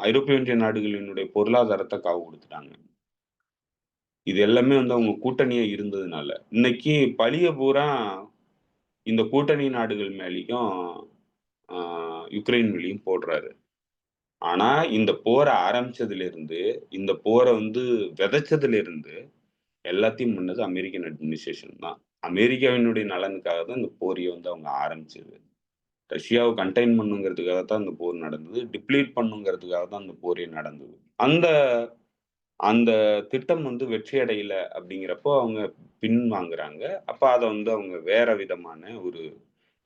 ஐரோப்பிய ஒன்றிய நாடுகளினுடைய பொருளாதாரத்த காவு குடுத்துட்டாங்க. இது எல்லாமே வந்து அவங்க கூட்டணியா இருந்ததுனால. இன்னைக்கு பழிய பூரா இந்த கூட்டணி நாடுகள் மேலயும், ஆ யுக்ரைன் மேலயும் போடுறாரு. ஆனா, இந்த போர ஆரம்பிச்சதிலிருந்து, இந்த போர வந்து விதைச்சதிலிருந்து எல்லாத்தையும் பண்ணது அமெரிக்கன் அட்மினிஸ்ட்ரேஷன் தான். அமெரிக்காவினுடைய நலனுக்காக தான் இந்த போரைய வந்து அவங்க ஆரம்பிச்சது. ரஷ்யாவ கன்டெயின் பண்ணுங்கிறதுக்காக தான் இந்த போர் நடந்தது. டிப்ளீட் பண்ணுங்கிறதுக்காக தான் இந்த போரே நடந்தது. அந்த அந்த திட்டம் வந்து வெற்றி அடையல அப்படிங்கிறப்போ அவங்க பின்வாங்குறாங்க. அப்ப அத வந்து அவங்க வேற விதமான ஒரு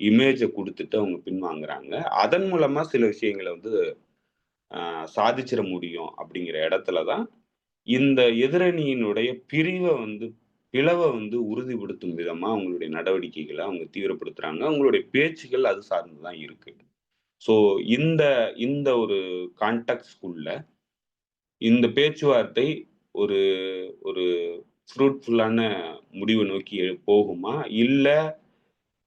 இமேஜ குடுத்துட்டு அவங்க பின்வாங்குறாங்க. அதன் மூலமா சில விஷயங்கள வந்து அ சாதிச்சிட முடியும் அப்படிங்கிற இடத்துல தான், இந்த எதிரணியினுடைய பிளவ வந்து உறுதிப்படுத்தும் விதமா அவங்களுடைய நடவடிக்கைகள அவங்க தீவிரப்படுத்துறாங்க. அவங்களுடைய பேச்சுக்கள் அது சார்ந்து தான் இருக்கு. ஸோ இந்த இந்த ஒரு கான்டெக்ஸ்ட்குள்ள இந்த பேச்சுவார்த்தை ஒரு ஒரு ஃப்ரூட்ஃபுல்லான முடிவ நோக்கி போகுமா? இல்ல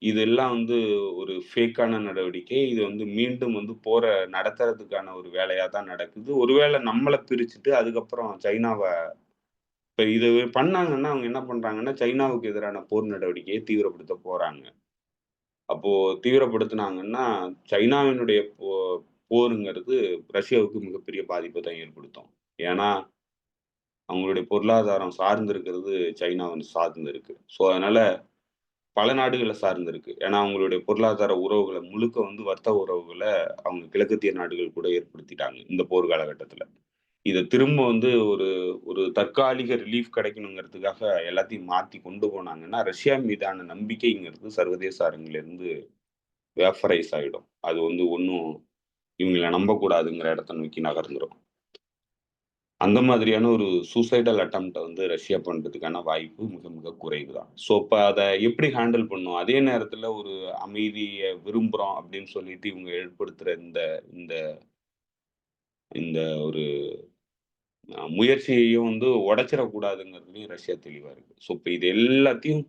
இதெல்லாம் வந்து ஒரு ஃபேக்கான நடவடிக்கை. இது வந்து மீண்டும் வந்து போர நடத்துறதுக்கான ஒரு வேலையா தான் நடக்குது. ஒருவேள நம்மள பிரிச்சுட்டு அதுக்கப்புறம் சைனாவ இப்ப இது பண்ணாங்கன்னா, அவங்க என்ன பண்றாங்கன்னா, சைனாவுக்கு எதிரான போர் நடவடிக்கையை தீவிரப்படுத்த போறாங்க. அப்போ தீவிரப்படுத்துனாங்கன்னா, சைனாவினுடைய போருங்கிறது ரஷ்யாவுக்கு மிகப்பெரிய பாதிப்ப தான் ஏற்படுத்தும். ஏன்னா, அவங்களுடைய பொருளாதாரம் சார்ந்து இருக்கிறது சைனாவ சார்ந்து இருக்கு. ஸோ, அதனால பல நாடுகள சார்ந்து இருக்கு. ஏன்னா, அவங்களுடைய பொருளாதார உறவுகள முழுக்க வந்து வர்த்தக உறவுகள அவங்க கிழக்கத்திய நாடுகள் கூட ஏற்படுத்திட்டாங்க, இந்த போர் காலகட்டத்தில. இத திரும்ப வந்து ஒரு ஒரு தற்காலிக ரிலீஃப் கிடைக்கணுங்கிறதுக்காக எல்லாத்தையும் மாத்தி கொண்டு போனாங்கன்னா, ரஷ்யா மீதான நம்பிக்கைங்கிறது சர்வதேச அரங்கிலிருந்து வேப்பரைஸ் ஆயிடும். அது வந்து ஒண்ணும் இவங்கள நம்பக்கூடாதுங்கிற இடத்த நோக்கி நகர்ந்துரும். அந்த மாதிரியான ஒரு சூசைடல் அட்டெம்ப்ட்ட வந்து ரஷ்யா பண்றதுக்கான வாய்ப்பு மிக மிக குறைவு தான். ஸோ, இப்ப அத எப்படி ஹேண்டில் பண்ணும்? அதே நேரத்தில ஒரு அமைதிய விரும்புறோம் அப்படின்னு சொல்லிட்டு இவங்க ஏற்படுத்துற இந்த இந்த இந்த ஒரு முயற்சியையும் வந்து உடைச்சிறக்கூடாதுங்கிறதுலயும் ரஷ்யா தெளிவா இருக்கு. ஸோ, இப்ப இது எல்லாத்தையும்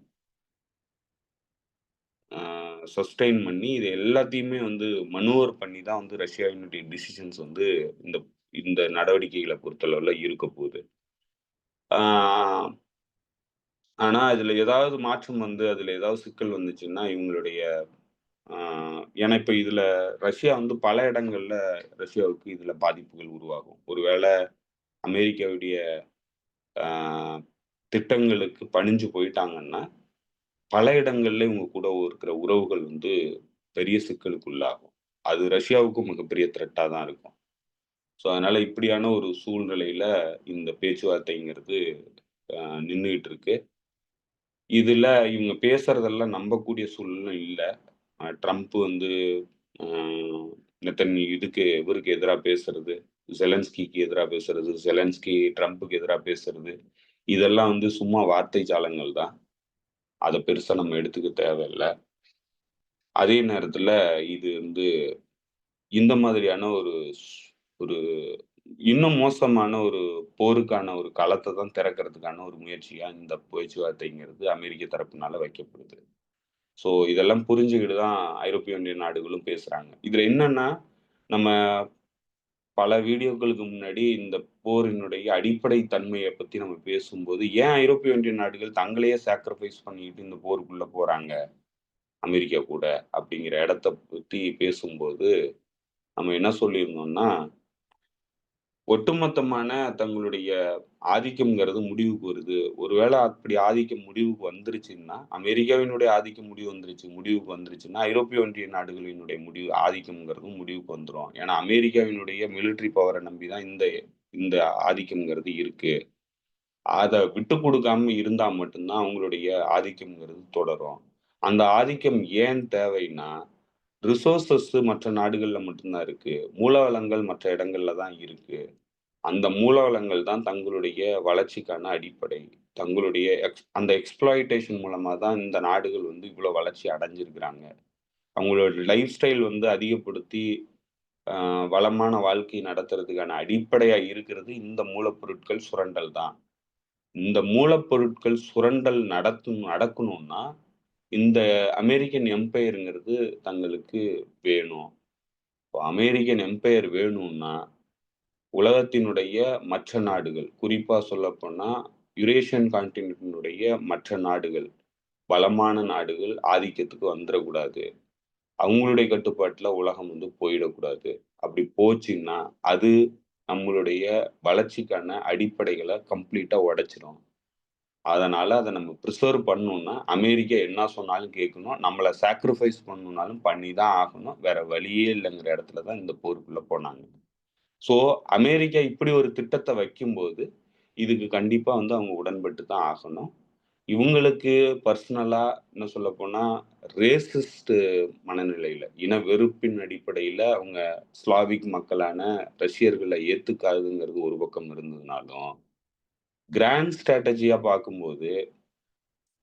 ஆ சஸ்டெயின் பண்ணி, இது எல்லாத்தையுமே வந்து மனூவர் பண்ணி தான் வந்து ரஷ்யாவினுடைய டிசிஷன்ஸ் வந்து இந்த இந்த நடவடிக்கைகள பொறுத்தளவுல இருக்க போது. ஆ ஆனா, இதுல ஏதாவது மாற்றம் வந்து அதுல ஏதாவது சிக்கல் வந்துச்சுன்னா, இவங்களுடைய ஆ ஏன்னா இப்ப இதுல ரஷ்யா வந்து பல இடங்கள்ல ரஷ்யாவுக்கு இதுல பாதிப்புகள் உருவாகும். ஒருவேள அமெரிக்காவுடைய ஆ திட்டங்களுக்கு பணிஞ்சு போயிட்டாங்கன்னா, பல இடங்கள்ல இவங்க கூட இருக்கிற உறவுகள் வந்து பெரிய சிக்கலுக்கு உள்ளாகும். அது ரஷ்யாவுக்கும் மிகப்பெரிய த்ரெட்டா தான் இருக்கும். ஸோ, அதனால இப்படியான ஒரு சூழ்நிலையில இந்த பேச்சுவார்த்தைங்கிறது அ நின்னுகிட்டு இருக்கு. இதுல இவங்க பேசுறதெல்லாம் நம்பக்கூடிய சூழ்நிலை இல்ல. ட்ரம்ப் வந்து அ இவருக்கு எதிரா பேசுறது, செலன்ஸ்கிக்கு எதிரா பேசுறது, செலன்ஸ்கி ட்ரம்புக்கு எதிரா பேசுறது, இதெல்லாம் வந்து சும்மா வார்த்தை ஜாலங்கள் தான். அத பெருசா நம்ம எடுத்துக்க தேவையில்ல. அதே நேரத்துல இது வந்து இந்த மாதிரியான ஒரு இன்னும் மோசமான ஒரு போருக்கான ஒரு களத்த தான் திறக்கிறதுக்கான ஒரு முயற்சியா இந்த பேச்சுவார்த்தைங்கிறது அமெரிக்க தரப்பினால வைக்கப்படுது. ஸோ இதெல்லாம் புரிஞ்சுகிட்டு தான் ஐரோப்பிய ஒன்றிய நாடுகளும் பேசுறாங்க. இதுல என்னன்னா, நம்ம பல வீடியோக்களுக்கு முன்னாடி இந்த போரினுடைய அடிப்படை தன்மைய பத்தி நம்ம பேசும்போது, ஏன் ஐரோப்பிய ஒன்றிய நாடுகள் தங்களையே சாக்ரிஃபைஸ் பண்ணிட்டு இந்த போருக்குள்ள போறாங்க, அமெரிக்கா கூட அப்படிங்கிற இடத்த பத்தி பேசும்போது, நம்ம என்ன சொல்லியிருந்தோம்னா, ஒட்டுமொத்தமான தங்களுடைய ஆதிக்கம்ங்கிறது முடிவுக்கு வருது. ஒருவேள அப்படி ஆதிக்கம் முடிவுக்கு வந்துருச்சுன்னா, அமெரிக்காவினுடைய ஆதிக்கம் முடிவுக்கு வந்துருச்சுன்னா, ஐரோப்பிய ஒன்றிய நாடுகளினுடைய ஆதிக்கம்ங்கிறதும் முடிவுக்கு வந்துரும். ஏன்னா, அமெரிக்காவினுடைய மிலிட்டரி பவர நம்பி தான் இந்த இந்த ஆதிக்கம்ங்கிறது இருக்கு. அத விட்டுக் குடுக்காம இருந்தா மட்டும் தான் அவங்களுடைய ஆதிக்கம்ங்கிறது தொடரும். அந்த ஆதிக்கம் ஏன் தேவைன்னா, ரிசோர்ஸஸ் மற்ற நாடுகள்ல மட்டும் தான் இருக்கு. மூலவளங்கள் மற்ற இடங்கள்ல தான் இருக்கு. அந்த மூலவளங்கள் தான் தங்களுடைய வளர்ச்சிக்கான அடிப்படை. தங்களுடைய அந்த எக்ஸ்ப்ளாய்டேஷன் மூலமா தான் இந்த நாடுகள் வந்து இவ்ளோ வளர்ச்சி அடைஞ்சிருக்கிறாங்க. அவங்களோட லைஃப் ஸ்டைல் வந்து அதிகப்படுத்தி, அ வளமான வாழ்க்கை நடத்துறதுக்கான அடிப்படையா இருக்கிறது இந்த மூலப்பொருட்கள் சுரண்டல் தான். இந்த மூலப்பொருட்கள் சுரண்டல் நடக்கணும்னா, இந்த அமெரிக்கன் எம்பையர்ங்கிறது தங்களுக்கு வேணும். இப்போ அமெரிக்கன் எம்பையர் வேணும்னா உலகத்தினுடைய மற்ற நாடுகள், குறிப்பா சொல்லப்போனா யுரேஷியன் கான்டினென்ட்டினுடைய மற்ற நாடுகள், பலமான நாடுகள் ஆதிக்கத்துக்கு வந்துறக்கூடாது. அவங்களுடைய கட்டுப்பாட்டுல உலகம் வந்து போயிடக்கூடாது. அப்படி போச்சுன்னா, அது நம்மளுடைய வளர்ச்சிக்கான அடிப்படைகள கம்ப்ளீட்டா உடைச்சிரும். அதனால அதை நம்ம ப்ரிசர்வ் பண்ணணும்னா அமெரிக்கா என்ன சொன்னாலும் கேட்கணும், நம்மளை சாக்ரிஃபைஸ் பண்ணணும்னாலும் பண்ணி தான் ஆகணும், வேற வழியே இல்லைங்கிற இடத்துல தான் இந்த போருக்குள்ள போனாங்க. ஸோ அமெரிக்கா இப்படி ஒரு திட்டத்தை வைக்கும்போது இதுக்கு கண்டிப்பா வந்து அவங்க உடன்பட்டு தான் ஆகணும். இவங்களுக்கு பர்சனலா என்ன சொல்லப்போனா ரேசிஸ்ட் மனநிலையில, இன வெறுப்பின் அடிப்படையில அவங்க ஸ்லாவிக் மக்களான ரஷ்யர்களை ஏத்துக்காதுங்கிறது ஒரு பக்கம் இருந்ததுனாலும், கிராண்ட் ஸ்ட்ராட்டஜியா பார்க்கும்போது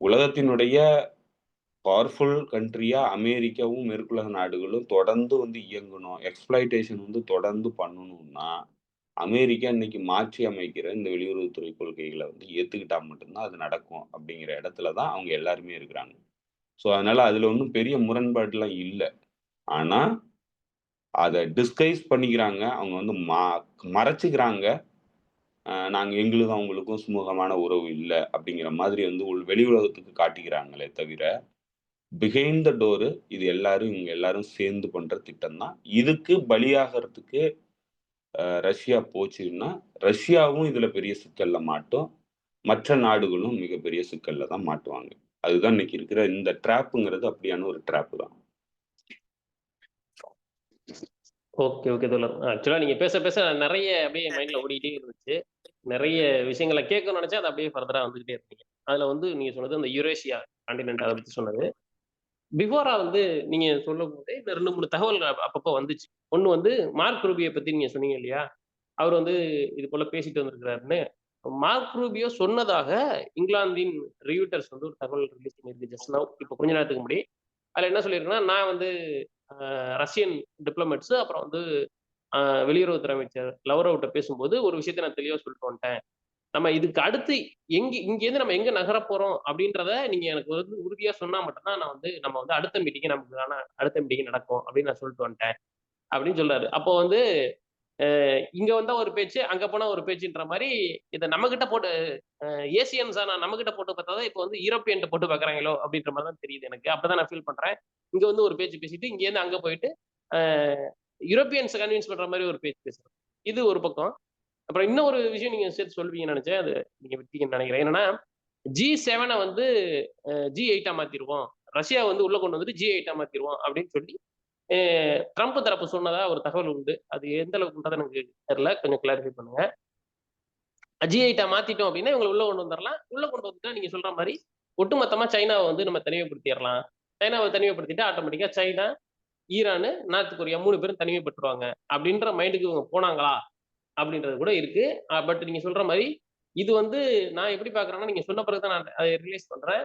உலகத்தினுடைய பவர்ஃபுல் கண்ட்ரியா அமெரிக்காவும், மேற்குலக நாடுகளும் தொடர்ந்து வந்து இயங்கணும். எக்ஸ்ப்ளாய்டேஷன் வந்து தொடர்ந்து பண்ணணும்னா, அமெரிக்கா இன்னைக்கு மாற்றி அமைக்கிற இந்த வெளியுறவுத்துறை கொள்கைகள வந்து ஏத்துக்கிட்டா மட்டும் தான் அது நடக்கும். அப்படிங்கிற இடத்துல தான் அவங்க எல்லாருமே இருக்கிறாங்க. ஸோ, அதனால அதுல ஒண்ணும் பெரிய முரண்பாடுலாம் இல்ல. ஆனா, அத டிஸ்கைஸ் பண்ணிக்கிறாங்க. அவங்க வந்து மறைச்சுக்கிறாங்க. நாங்க எங்களுக்கும் அவங்களுக்கும் சுமூகமான உறவு இல்ல. அப்படிங்கிற மாதிரி வந்து வெளி உலகத்துக்கு காட்டிக்கிறாங்களே தவிர பிஹைண்ட் த டோரு இது எல்லாரும் இவங்க எல்லாரும் சேர்ந்து பண்ற திட்டம் தான். இதுக்கு பலியாகறதுக்கு ரஷ்யா போச்சுன்னா, ரஷ்யாவும் இதுல பெரிய சிக்கல்ல மாட்டும். மற்ற நாடுகளும் மிகப்பெரிய சிக்கல்ல தான் மாட்டுவாங்க. அதுதான் இன்னைக்கு இருக்கிற இந்த ட்ராப்புங்கிறது அப்படியான ஒரு ட்ராப் தான். ஓகே, ஓகே தோழர். ஆக்சுவலா நீங்க பேச பேச நிறைய அப்படியே மைண்ட்ல ஓடிட்டே இருந்துச்சு. நிறைய விஷயங்கள கேட்கணும்னு நினைச்சேன். அது அப்படியே ஃபர்தரா வந்துகிட்டே இருந்தீங்க. அதுல வந்து நீங்க சொன்னது அந்த யுரேஷியா கான்டினென்ட் அத பத்தி சொன்னது. பிஃபோரா வந்து நீங்க சொல்லும்போதே இந்த 2, 3 தகவல்கள் அப்பப்போ வந்துச்சு. ஒண்ணு வந்து மார்க் ரூபியோ பத்தி நீங்க சொன்னீங்க இல்லையா? அவர் வந்து இது போல பேசிட்டு வந்திருக்கிறாருன்னு. மார்க் ரூபியோ சொன்னதாக இங்கிலாந்தின் ரியூட்டர்ஸ் வந்து ஒரு தகவல் ரிலீஸ் பண்ணியிருக்கு ஜஸ்ட் நவ். இப்போ கொஞ்ச நேரத்துக்கு முன்னாடி. அதுல என்ன சொல்லியிருக்குன்னா, நான் வந்து ரஷ்யன் டிப்ளமேட்ஸ் அப்புறம் வந்து வெளியுறவுத்துறை அமைச்சர் லவ்ரோவ்ட்ட பேசும்போது ஒரு விஷயத்த நான் தெளிவா சொல்லிட்டு வந்துட்டேன். நம்ம இதுக்கு அடுத்து இங்கேருந்து நம்ம எங்க நகரப் போறோம் அப்படின்றத நீங்க எனக்கு வந்து உறுதியா சொன்னா மட்டும் தான் நான் வந்து நம்ம வந்து அடுத்த மீட்டிங் நமக்கான அடுத்த மீட்டிங் நடக்கும் அப்படின்னு நான் சொல்லிட்டு வந்துட்டேன் அப்படின்னு சொல்றாரு. அப்போ வந்து இங்க வந்தா ஒரு பேச்சு, அங்க போனா ஒரு பேச்சுன்ற மாரி இத நம்மகிட்ட போட்டு ஏசியன்ஸான நம்மகிட்ட போட்டு பார்த்தா இப்போ வந்து யூரோப்பியன்ட்ட போட்டு பார்க்குறாங்களோ அப்படின்ற மாரி தான் தெரியுது எனக்கு. அப்படிதான் நான் ஃபீல் பண்றேன். இங்க வந்து ஒரு பேச்சு பேசிட்டு, இங்கேருந்து அங்க போயிட்டு அ யூரோப்பியன்ஸ கன்வின்ஸ் பண்ற மாரி ஒரு பேச்சு பேசுறது. இது ஒரு பக்கம். அப்புறம் இன்னொரு விஷயம் நீங்க சேர்த்து சொல்வீங்கன்னு நெனச்சேன். அது நீங்க விட்டீங்கன்னு நெனைக்கிறேன். என்னன்னா, G7 வந்து G8 மாத்திருவோம். ரஷ்யா வந்து உள்ள கொண்டு வந்துட்டு G8 மாத்திருவோம் அப்படின்னு சொல்லி, அ ட்ரம்ப் தரப்பு சொன்னதா ஒரு தகவல் உண்டு. அது எந்த அளவுக்கு உண்மைன்னு எனக்கு தெரியல. கொஞ்சம் கிளாரிஃபை பண்ணுங்க. G8 மாத்திட்டோம் அப்படின்னா, இவங்கள உள்ள கொண்டு வந்துரலாம். உள்ள கொண்டு வந்துட்டா நீங்க சொல்ற மாரி, ஒட்டுமொத்தமா சைனாவ வந்து நம்ம தனிமைப்படுத்திறலாம். சைனாவ தனிமைப்படுத்திட்டா ஆட்டோமேட்டிக்கா சைனா, ஈரானு, நார்த் கொரியா 3 பேரும் தனிமைப்பட்டுருவாங்க. அப்படின்ற மைண்டுக்கு இவங்க போனாங்களா? அப்படின்றது கூட இருக்கு. பட் நீங்க சொல்ற மாரி, இது வந்து நான் எப்படி பார்க்குறேன்னா, நீங்க சொன்ன பிறகு தான் நான் அத ரியலைஸ் பண்றேன்.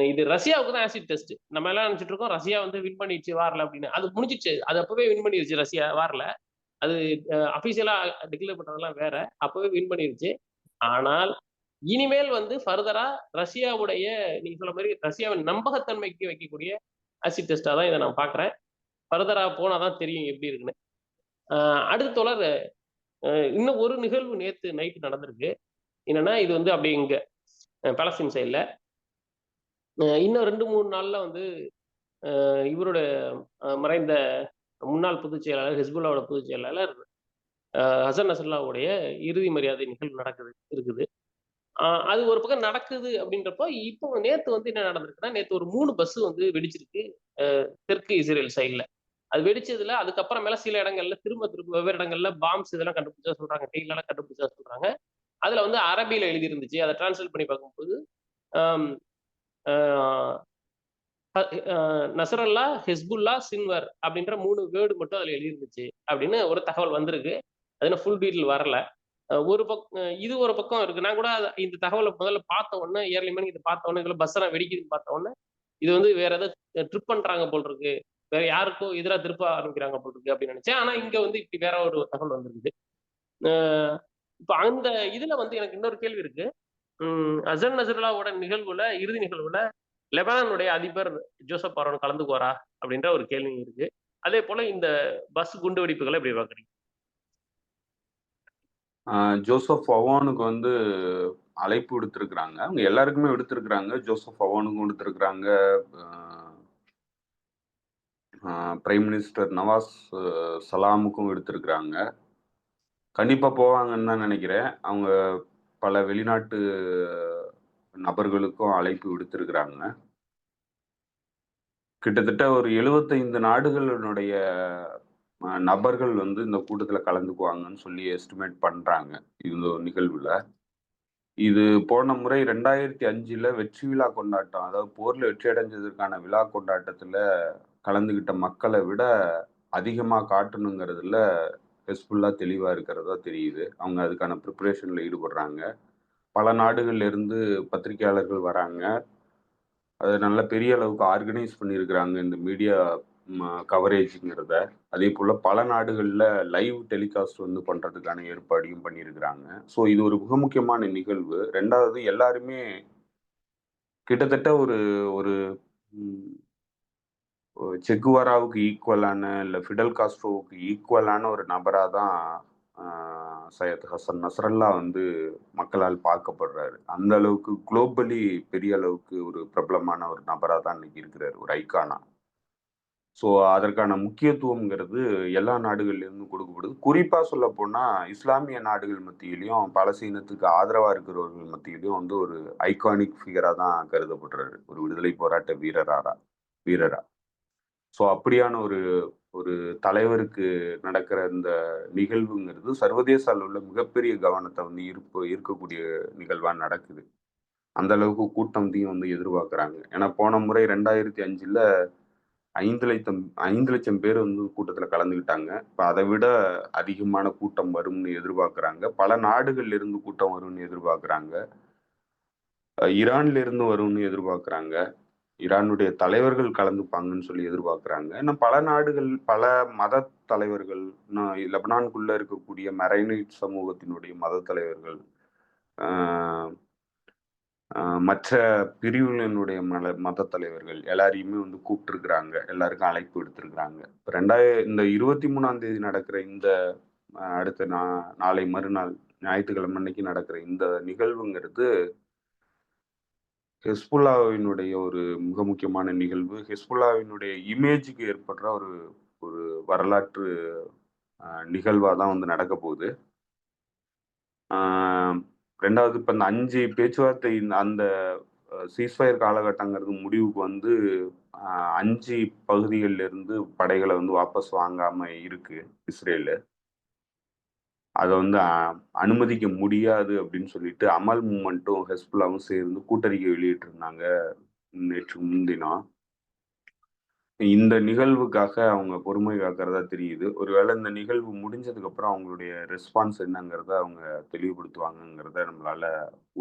இது ரஷ்யாவுக்கு தான் ஆசிட் டெஸ்ட். நம்ம எல்லாம் நினைச்சுட்டு இருக்கோம், ரஷ்யா வந்து வின் பண்ணிடுச்சு வார்ல அப்படின்னு. அது முடிஞ்சிடுச்சு. அது அப்பவே வின் பண்ணிருச்சு ரஷ்யா வார்ல. அது அபிஷியலா டிக்ளேர் பண்ணதெல்லாம் வேற. அப்பவே வின் பண்ணிருச்சு. ஆனால், இனிமேல் வந்து ஃபர்தரா ரஷ்யாவுடைய நீங்க சொல்ற மாரி ரஷ்யாவின் நம்பகத்தன்மைக்கு வைக்கக்கூடிய ஆசிட் டெஸ்ட்டா தான் இத நான் பார்க்குறேன். ஃபர்தரா போனா தான் தெரியும் எப்படி இருக்குன்னு. அ அடுத்து தொடர் இன்னும் ஒரு நிகழ்வு நேத்து நைட் நடந்திருக்கு. என்னன்னா, இது வந்து அப்படியே இங்க பாலஸ்தீன் சைடுல. இன்னும் 2, 3 நாள்ல வந்து இவரோட மறைந்த முன்னாள் பொதுச் செயலாளர், ஹிஸ்புல்லாவோட பொதுச் செயலாளர் ஹசன் நஸ்ரல்லாவுடைய இறுதி மரியாதை நிகழ்வு இருக்குது. அது ஒரு பக்கம் நடக்குது அப்படின்றப்போ, இப்போ நேத்து வந்து என்ன நடந்திருக்குன்னா, நேத்து ஒரு 3 பஸ் வந்து வெடிச்சிருக்கு. அ தெற்கு இஸ்ரேல் சைடுல. அது வெடிச்சதுல அதுக்கப்புறமேல சில இடங்கள்ல திரும்ப வெவ்வேறு இடங்கள்ல பாம்ப்ஸ் இதெல்லாம் கண்டுபிடிச்சதா சொல்றாங்க. டெய்லலாம் கண்டுபிடிச்சதா சொல்றாங்க. அதுல வந்து அரபில எழுதியிருந்துச்சு. அத டிரான்ஸ்லேட் பண்ணி பார்க்கும்போது, அம் அ அ அ நஸ்ரல்லா, ஹிஸ்புல்லா, சின்வர் அப்படின்ற 3 வேர்ட் மட்டும் அதுல எழுதியிருந்துச்சு. அப்படின்னு ஒரு தகவல் வந்திருக்கு. அது இன்னும் ஃபுல் டீட்டெயில் வரல. இது ஒரு பக்கம் இருக்கு. நான் கூட இந்த தகவல முதல்ல பார்த்த உடனே ஏர்லி மார்னிங் இத பார்த்த உடனே, இதுல பஸ் எல்லாம் வெடிக்குதுன்னு பார்த்த உடனே, இது வந்து வேற ஏதோ ட்ரிப் பண்றாங்க போல இருக்கு. வேற யாருக்கோ எதிரா திருப்ப ஆரம்பிக்கிறாங்க போல இருக்கு அப்படின்னு நினைச்சேன். ஆனா இங்க வந்து இப்படி வேற ஒரு தகவல் வந்திருக்குது. அ இப்ப அந்த இதுல வந்து எனக்கு இன்னொரு கேள்வி இருக்கு. அசன் நஸ்ரல்லாவோட நிகழ்வுல, இறுதி நிகழ்வுல லெபனானுடைய அதிபர் ஜோசப் ஆரோன் கலந்துக்குவாரா? அப்படின்ற ஒரு கேள்வி இருக்கு. அதே போல இந்த பஸ் குண்டு வெடிப்புகள எப்படி பார்க்குறீங்க? ஜோசப் அவானுக்கு வந்து அழைப்பு விடுத்திருக்கிறாங்க. அவங்க எல்லாருக்குமே விடுத்திருக்கிறாங்க. ஜோசப் அவானுக்கும் விடுத்திருக்கிறாங்க. அ அ பிரைம் மினிஸ்டர் நவாஸ் சலாமுக்கும் விடுத்திருக்கிறாங்க. கண்டிப்பா போவாங்கன்னு தான் நெனைக்கிறேன். அவங்க பல வெளிநாட்டு நபர்களுக்கும் அழைப்பு விடுத்திருக்கிறாங்க. கிட்டத்தட்ட ஒரு 75 நாடுகளினுடைய நபர்கள் வந்து இந்த கூட்டத்துல கலந்துக்குவாங்கன்னு சொல்லி எஸ்டிமேட் பண்றாங்க. இந்த நிகழ்வுல. இது போன முறை 2005ல வெற்றி விழா கொண்டாட்டம், அதாவது போர்ல வெற்றி அடைஞ்சதற்கான விழா கொண்டாட்டத்துல கலந்துகிட்ட மக்கள விட அதிகமா காட்டணுங்கிறதுல ஹெஸ்புல்லா தெளிவா இருக்கிறதா தெரியுது. அவங்க அதுக்கான பிரிப்பரேஷன்ல ஈடுபடுறாங்க. பல நாடுகள்ல இருந்து பத்திரிக்கையாளர்கள் வராங்க. அத நல்ல பெரிய அளவுக்கு ஆர்கனைஸ் பண்ணியிருக்கிறாங்க இந்த மீடியா கவரேஜ்ங்கிறத. அதேபோல பல நாடுகள்ல லைவ் டெலிகாஸ்ட் வந்து பண்றதுக்கான ஏற்பாடையும் பண்ணியிருக்கிறாங்க. ஸோ இது ஒரு மிக முக்கியமான நிகழ்வு. 2வது எல்லாருமே கிட்டத்தட்ட ஒரு ஒரு ம் செக்குவாராவுக்கு ஈக்குவலான, இல்ல ஃபிடல் காஸ்ட்ரோவுக்கு ஈக்குவலான ஒரு நபரா தான் ஆ சையத் ஹசன் நஸ்ரல்லா வந்து மக்களால் பார்க்கப்படுறாரு. அந்த அளவுக்கு குளோபலி பெரிய அளவுக்கு ஒரு பிரபலமான ஒரு நபரா தான் இன்னைக்கு இருக்கிறாரு. ஒரு ஐகானா. ஸோ அதற்கான முக்கியத்துவம்ங்கிறது எல்லா நாடுகள்லேருந்தும் கொடுக்கப்படுது. குறிப்பா சொல்லப்போனா, இஸ்லாமிய நாடுகள் மத்தியிலயும், பாலஸ்தீனத்துக்கு ஆதரவா இருக்கிறவர்கள் மத்தியிலயும் வந்து ஒரு ஐகானிக் ஃபிகரா தான் கருதப்படுறாரு. ஒரு விடுதலை போராட்ட வீரரா. ஸோ அப்படியான ஒரு ஒரு தலைவருக்கு நடக்கிற இந்த நிகழ்வுங்கிறது சர்வதேச அளவுல மிகப்பெரிய கவனத்த வந்து ஈர்க்கக்கூடிய நிகழ்வா நடக்குது. அந்த அளவுக்கு கூட்டத்தையும் வந்து எதிர்பார்க்குறாங்க. ஏன்னா போன முறை 2005ல 5,00,000 5,00,000 பேர் வந்து கூட்டத்துல கலந்துக்கிட்டாங்க. இப்ப அத விட அதிகமான கூட்டம் வரும்னு எதிர்பார்க்குறாங்க. பல நாடுகள்ல இருந்து கூட்டம் வரும்னு எதிர்பார்க்குறாங்க. ஈரான்ல இருந்து வரும்னு எதிர்பார்க்குறாங்க. ஈரானுடைய தலைவர்கள் கலந்துப்பாங்கன்னு சொல்லி எதிர்பார்க்குறாங்க. இன்னும் பல நாடுகள், பல மத தலைவர்கள், இன்னும் லெபனானுக்குள்ள இருக்கக்கூடிய மெரைனைட் சமூகத்தினுடைய மத தலைவர்கள், ஆ மற்ற பிரிவுகளினுடைய மத தலைவர்கள் எல்லாரையுமே வந்து கூப்பிட்டுருக்கிறாங்க. எல்லாருக்கும் அழைப்பு விடுத்திருக்கிறாங்க. இப்ப இந்த 23ஆம் தேதி நடக்கிற இந்த அடுத்த நாளை மறுநாள் ஞாயிற்றுக்கிழமை அன்னைக்கு நடக்கிற இந்த நிகழ்வுங்கிறது ஹெஸ்புல்லாவினுடைய ஒரு மிக முக்கியமான நிகழ்வு. ஹெஸ்புல்லாவினுடைய இமேஜுக்கு ஏற்படுற ஒரு ஒரு வரலாற்று நிகழ்வா தான் வந்து நடக்க போகுது. ஆ 2வது இப்ப இந்த 5 பேச்சுவார்த்தை அந்த சீஸ்ஃபயர் காலகட்டங்கிறது முடிவுக்கு வந்து 5 பகுதிகள்ல இருந்து படைகள வந்து வாபஸ் வாங்காம இருக்கு இஸ்ரேலு. அத வந்து அனுமதிக்க முடியாது அப்படின்னு சொல்லிட்டு அமல் மூவ்மெண்ட்டும், ஹெஸ்புல்லாவும் சேர்ந்து கூட்டறிக்கை வெளியிட்டிருந்தாங்க நேற்று முன்தினம். இந்த நிகழ்வுக்காக அவங்க பொறுமை காக்கிறதா தெரியுது. ஒருவேளை இந்த நிகழ்வு முடிஞ்சதுக்கு அப்புறம் அவங்களுடைய ரெஸ்பான்ஸ் என்னங்கிறத அவங்க தெளிவுபடுத்துவாங்கங்கிறத நம்மளால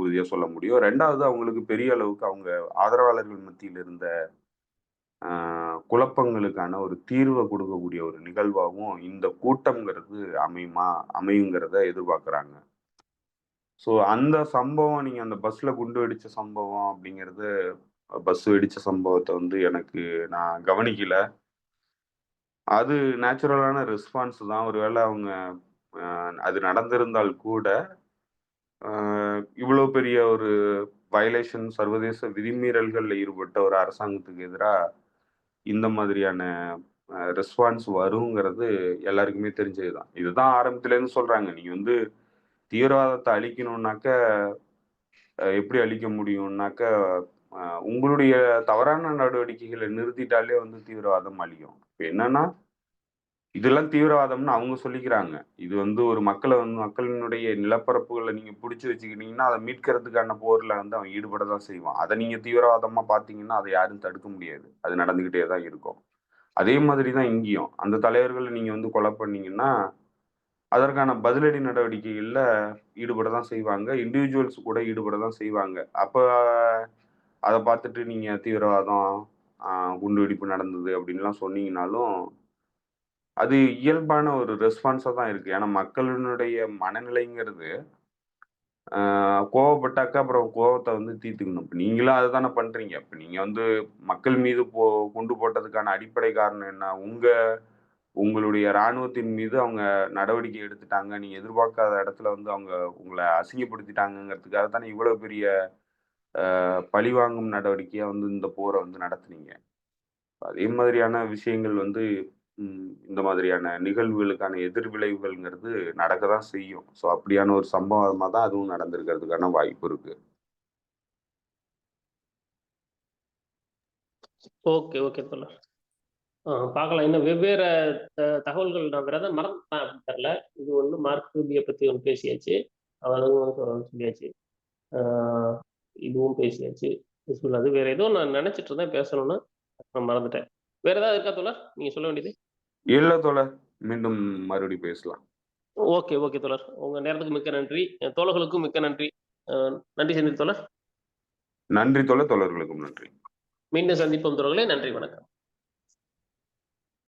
உறுதியா சொல்ல முடியும். 2வது அவங்களுக்கு பெரிய அளவுக்கு அவங்க ஆதரவாளர்கள் மத்தியில இருந்த ஆ குழப்பங்களுக்கான ஒரு தீர்வ குடுக்கக்கூடிய ஒரு நிகழ்வாவும் இந்த கூட்டம்ங்கிறது அமையுங்கிறத எதிர்பார்க்குறாங்க. ஸோ அந்த சம்பவம் நீங்க அந்த பஸ்ல குண்டு வெடிச்ச சம்பவம் அப்படிங்கிறது, பஸ் வெடிச்ச சம்பவத்த வந்து நான் கவனிக்கல. அது நேச்சுரலான ரெஸ்பான்ஸ் தான். ஒருவேள அவங்க அ அது நடந்திருந்தால் கூட, அ இவ்வளோ பெரிய ஒரு வயலேஷன் சர்வதேச விதிமீறல்கள்ல ஈடுபட்ட ஒரு அரசாங்கத்துக்கு எதிரா, இந்த மாதிரியான ரெஸ்பான்ஸ் வருங்கிறது எல்லாருக்குமே தெரிஞ்சது தான். இதுதான் ஆரம்பத்துலேருந்து சொல்றாங்க. நீங்க வந்து தீவிரவாதத்த அழிக்கணும்னாக்க, எப்படி அழிக்க முடியும்னாக்க, அ உங்களுடைய தவறான நடவடிக்கைகள நிறுத்திட்டாலே வந்து தீவிரவாதம் அழியும். இப்ப என்னன்னா இதெல்லாம் தீவிரவாதம்னு அவங்க சொல்லிக்கிறாங்க. இது வந்து ஒரு மக்களினுடைய நிலப்பரப்புகள நீங்க புடிச்சு வச்சுக்கிட்டீங்கன்னா, அத மீட்கிறதுக்கான போர்ல வந்து அவன் ஈடுபட தான் செய்வான். அத நீங்க தீவிரவாதமா பார்த்தீங்கன்னா, அத யாரும் தடுக்க முடியாது. அது நடந்துகிட்டே தான் இருக்கும். அதே மாதிரி தான் இங்கேயும். அந்த தலைவர்கள நீங்க வந்து கொலை பண்ணீங்கன்னா, அதற்கான பதிலடி நடவடிக்கைகள்ல ஈடுபட தான் செய்வாங்க. இண்டிவிஜுவல்ஸ் கூட ஈடுபட தான் செய்வாங்க. அப்ப அத பார்த்துட்டு நீங்க தீவிரவாதம், அ குண்டுவெடிப்பு நடந்தது அப்படின்லாம் சொன்னீங்கன்னாலும் அது இயல்பான ஒரு ரெஸ்பான்ஸா தான் இருக்கு. ஏன்னா மக்களினுடைய மனநிலைங்கிறது, கோவப்பட்டாக்கா அப்புறம் கோவத்த வந்து தீர்த்துக்கணும். இப்ப நீங்களும் அததானே பண்றீங்க. இப்ப நீங்க வந்து மக்கள் மீது குண்டு போட்டதுக்கான அடிப்படை காரணம் என்ன? உங்களுடைய ராணுவத்தின் மீது அவங்க நடவடிக்கை எடுத்துட்டாங்க. நீங்க எதிர்பார்க்காத இடத்துல வந்து அவங்க உங்கள அசிங்கப்படுத்திட்டாங்கங்கிறதுக்காக தானே இவ்வளவு பெரிய பழிவாங்கும் நடவடிக்கையா வந்து இந்த போர வந்து நடத்துனீங்க. அதே மாதிரியான விஷயங்கள் வந்து இந்த மாதிரியான நிகழ்வுகளுக்கான எதிர்விளைவுகள்ங்கிறது நடக்க தான் செய்யும். ஸோ அப்படியான ஒரு சம்பவமா தான் அதுவும் நடந்திருக்கிறதுக்கான வாய்ப்பு இருக்கு. ஓகே, ஓகே தோழர். பார்க்கலாம். இன்னும் வெவ்வேறு தகவல்கள் நான் வேற ஏதாவது மறந்துட்டேன் அப்படின்னு தெரியல. இது ஒண்ணு மார்க் ரூபிய பத்தி ஒண்ணு பேசியாச்சு. அவளும் சொல்லியாச்சு. ஆ இதுவும் பேசியாச்சு. அது வேற ஏதோ நான் நினைச்சிட்டு இருந்தேன் பேசணும்னு. நான் மறந்துட்டேன். வேற ஏதாவது இருக்கா தோழர்? நீங்க சொல்ல வேண்டியது? இல்ல தோழர். மீண்டும் மறுபடியும் பேசலாம். ஓகே, ஓகே தோழர். உங்க நேரத்துக்கு மிக்க நன்றி. தோழர்களுக்கும் மிக்க நன்றி. நன்றி செந்தில் தோழர். நன்றி தோழர். தோழர்களுக்கும் நன்றி. மீண்டும் சந்திப்போம் தோழர்களே. நன்றி, வணக்கம்.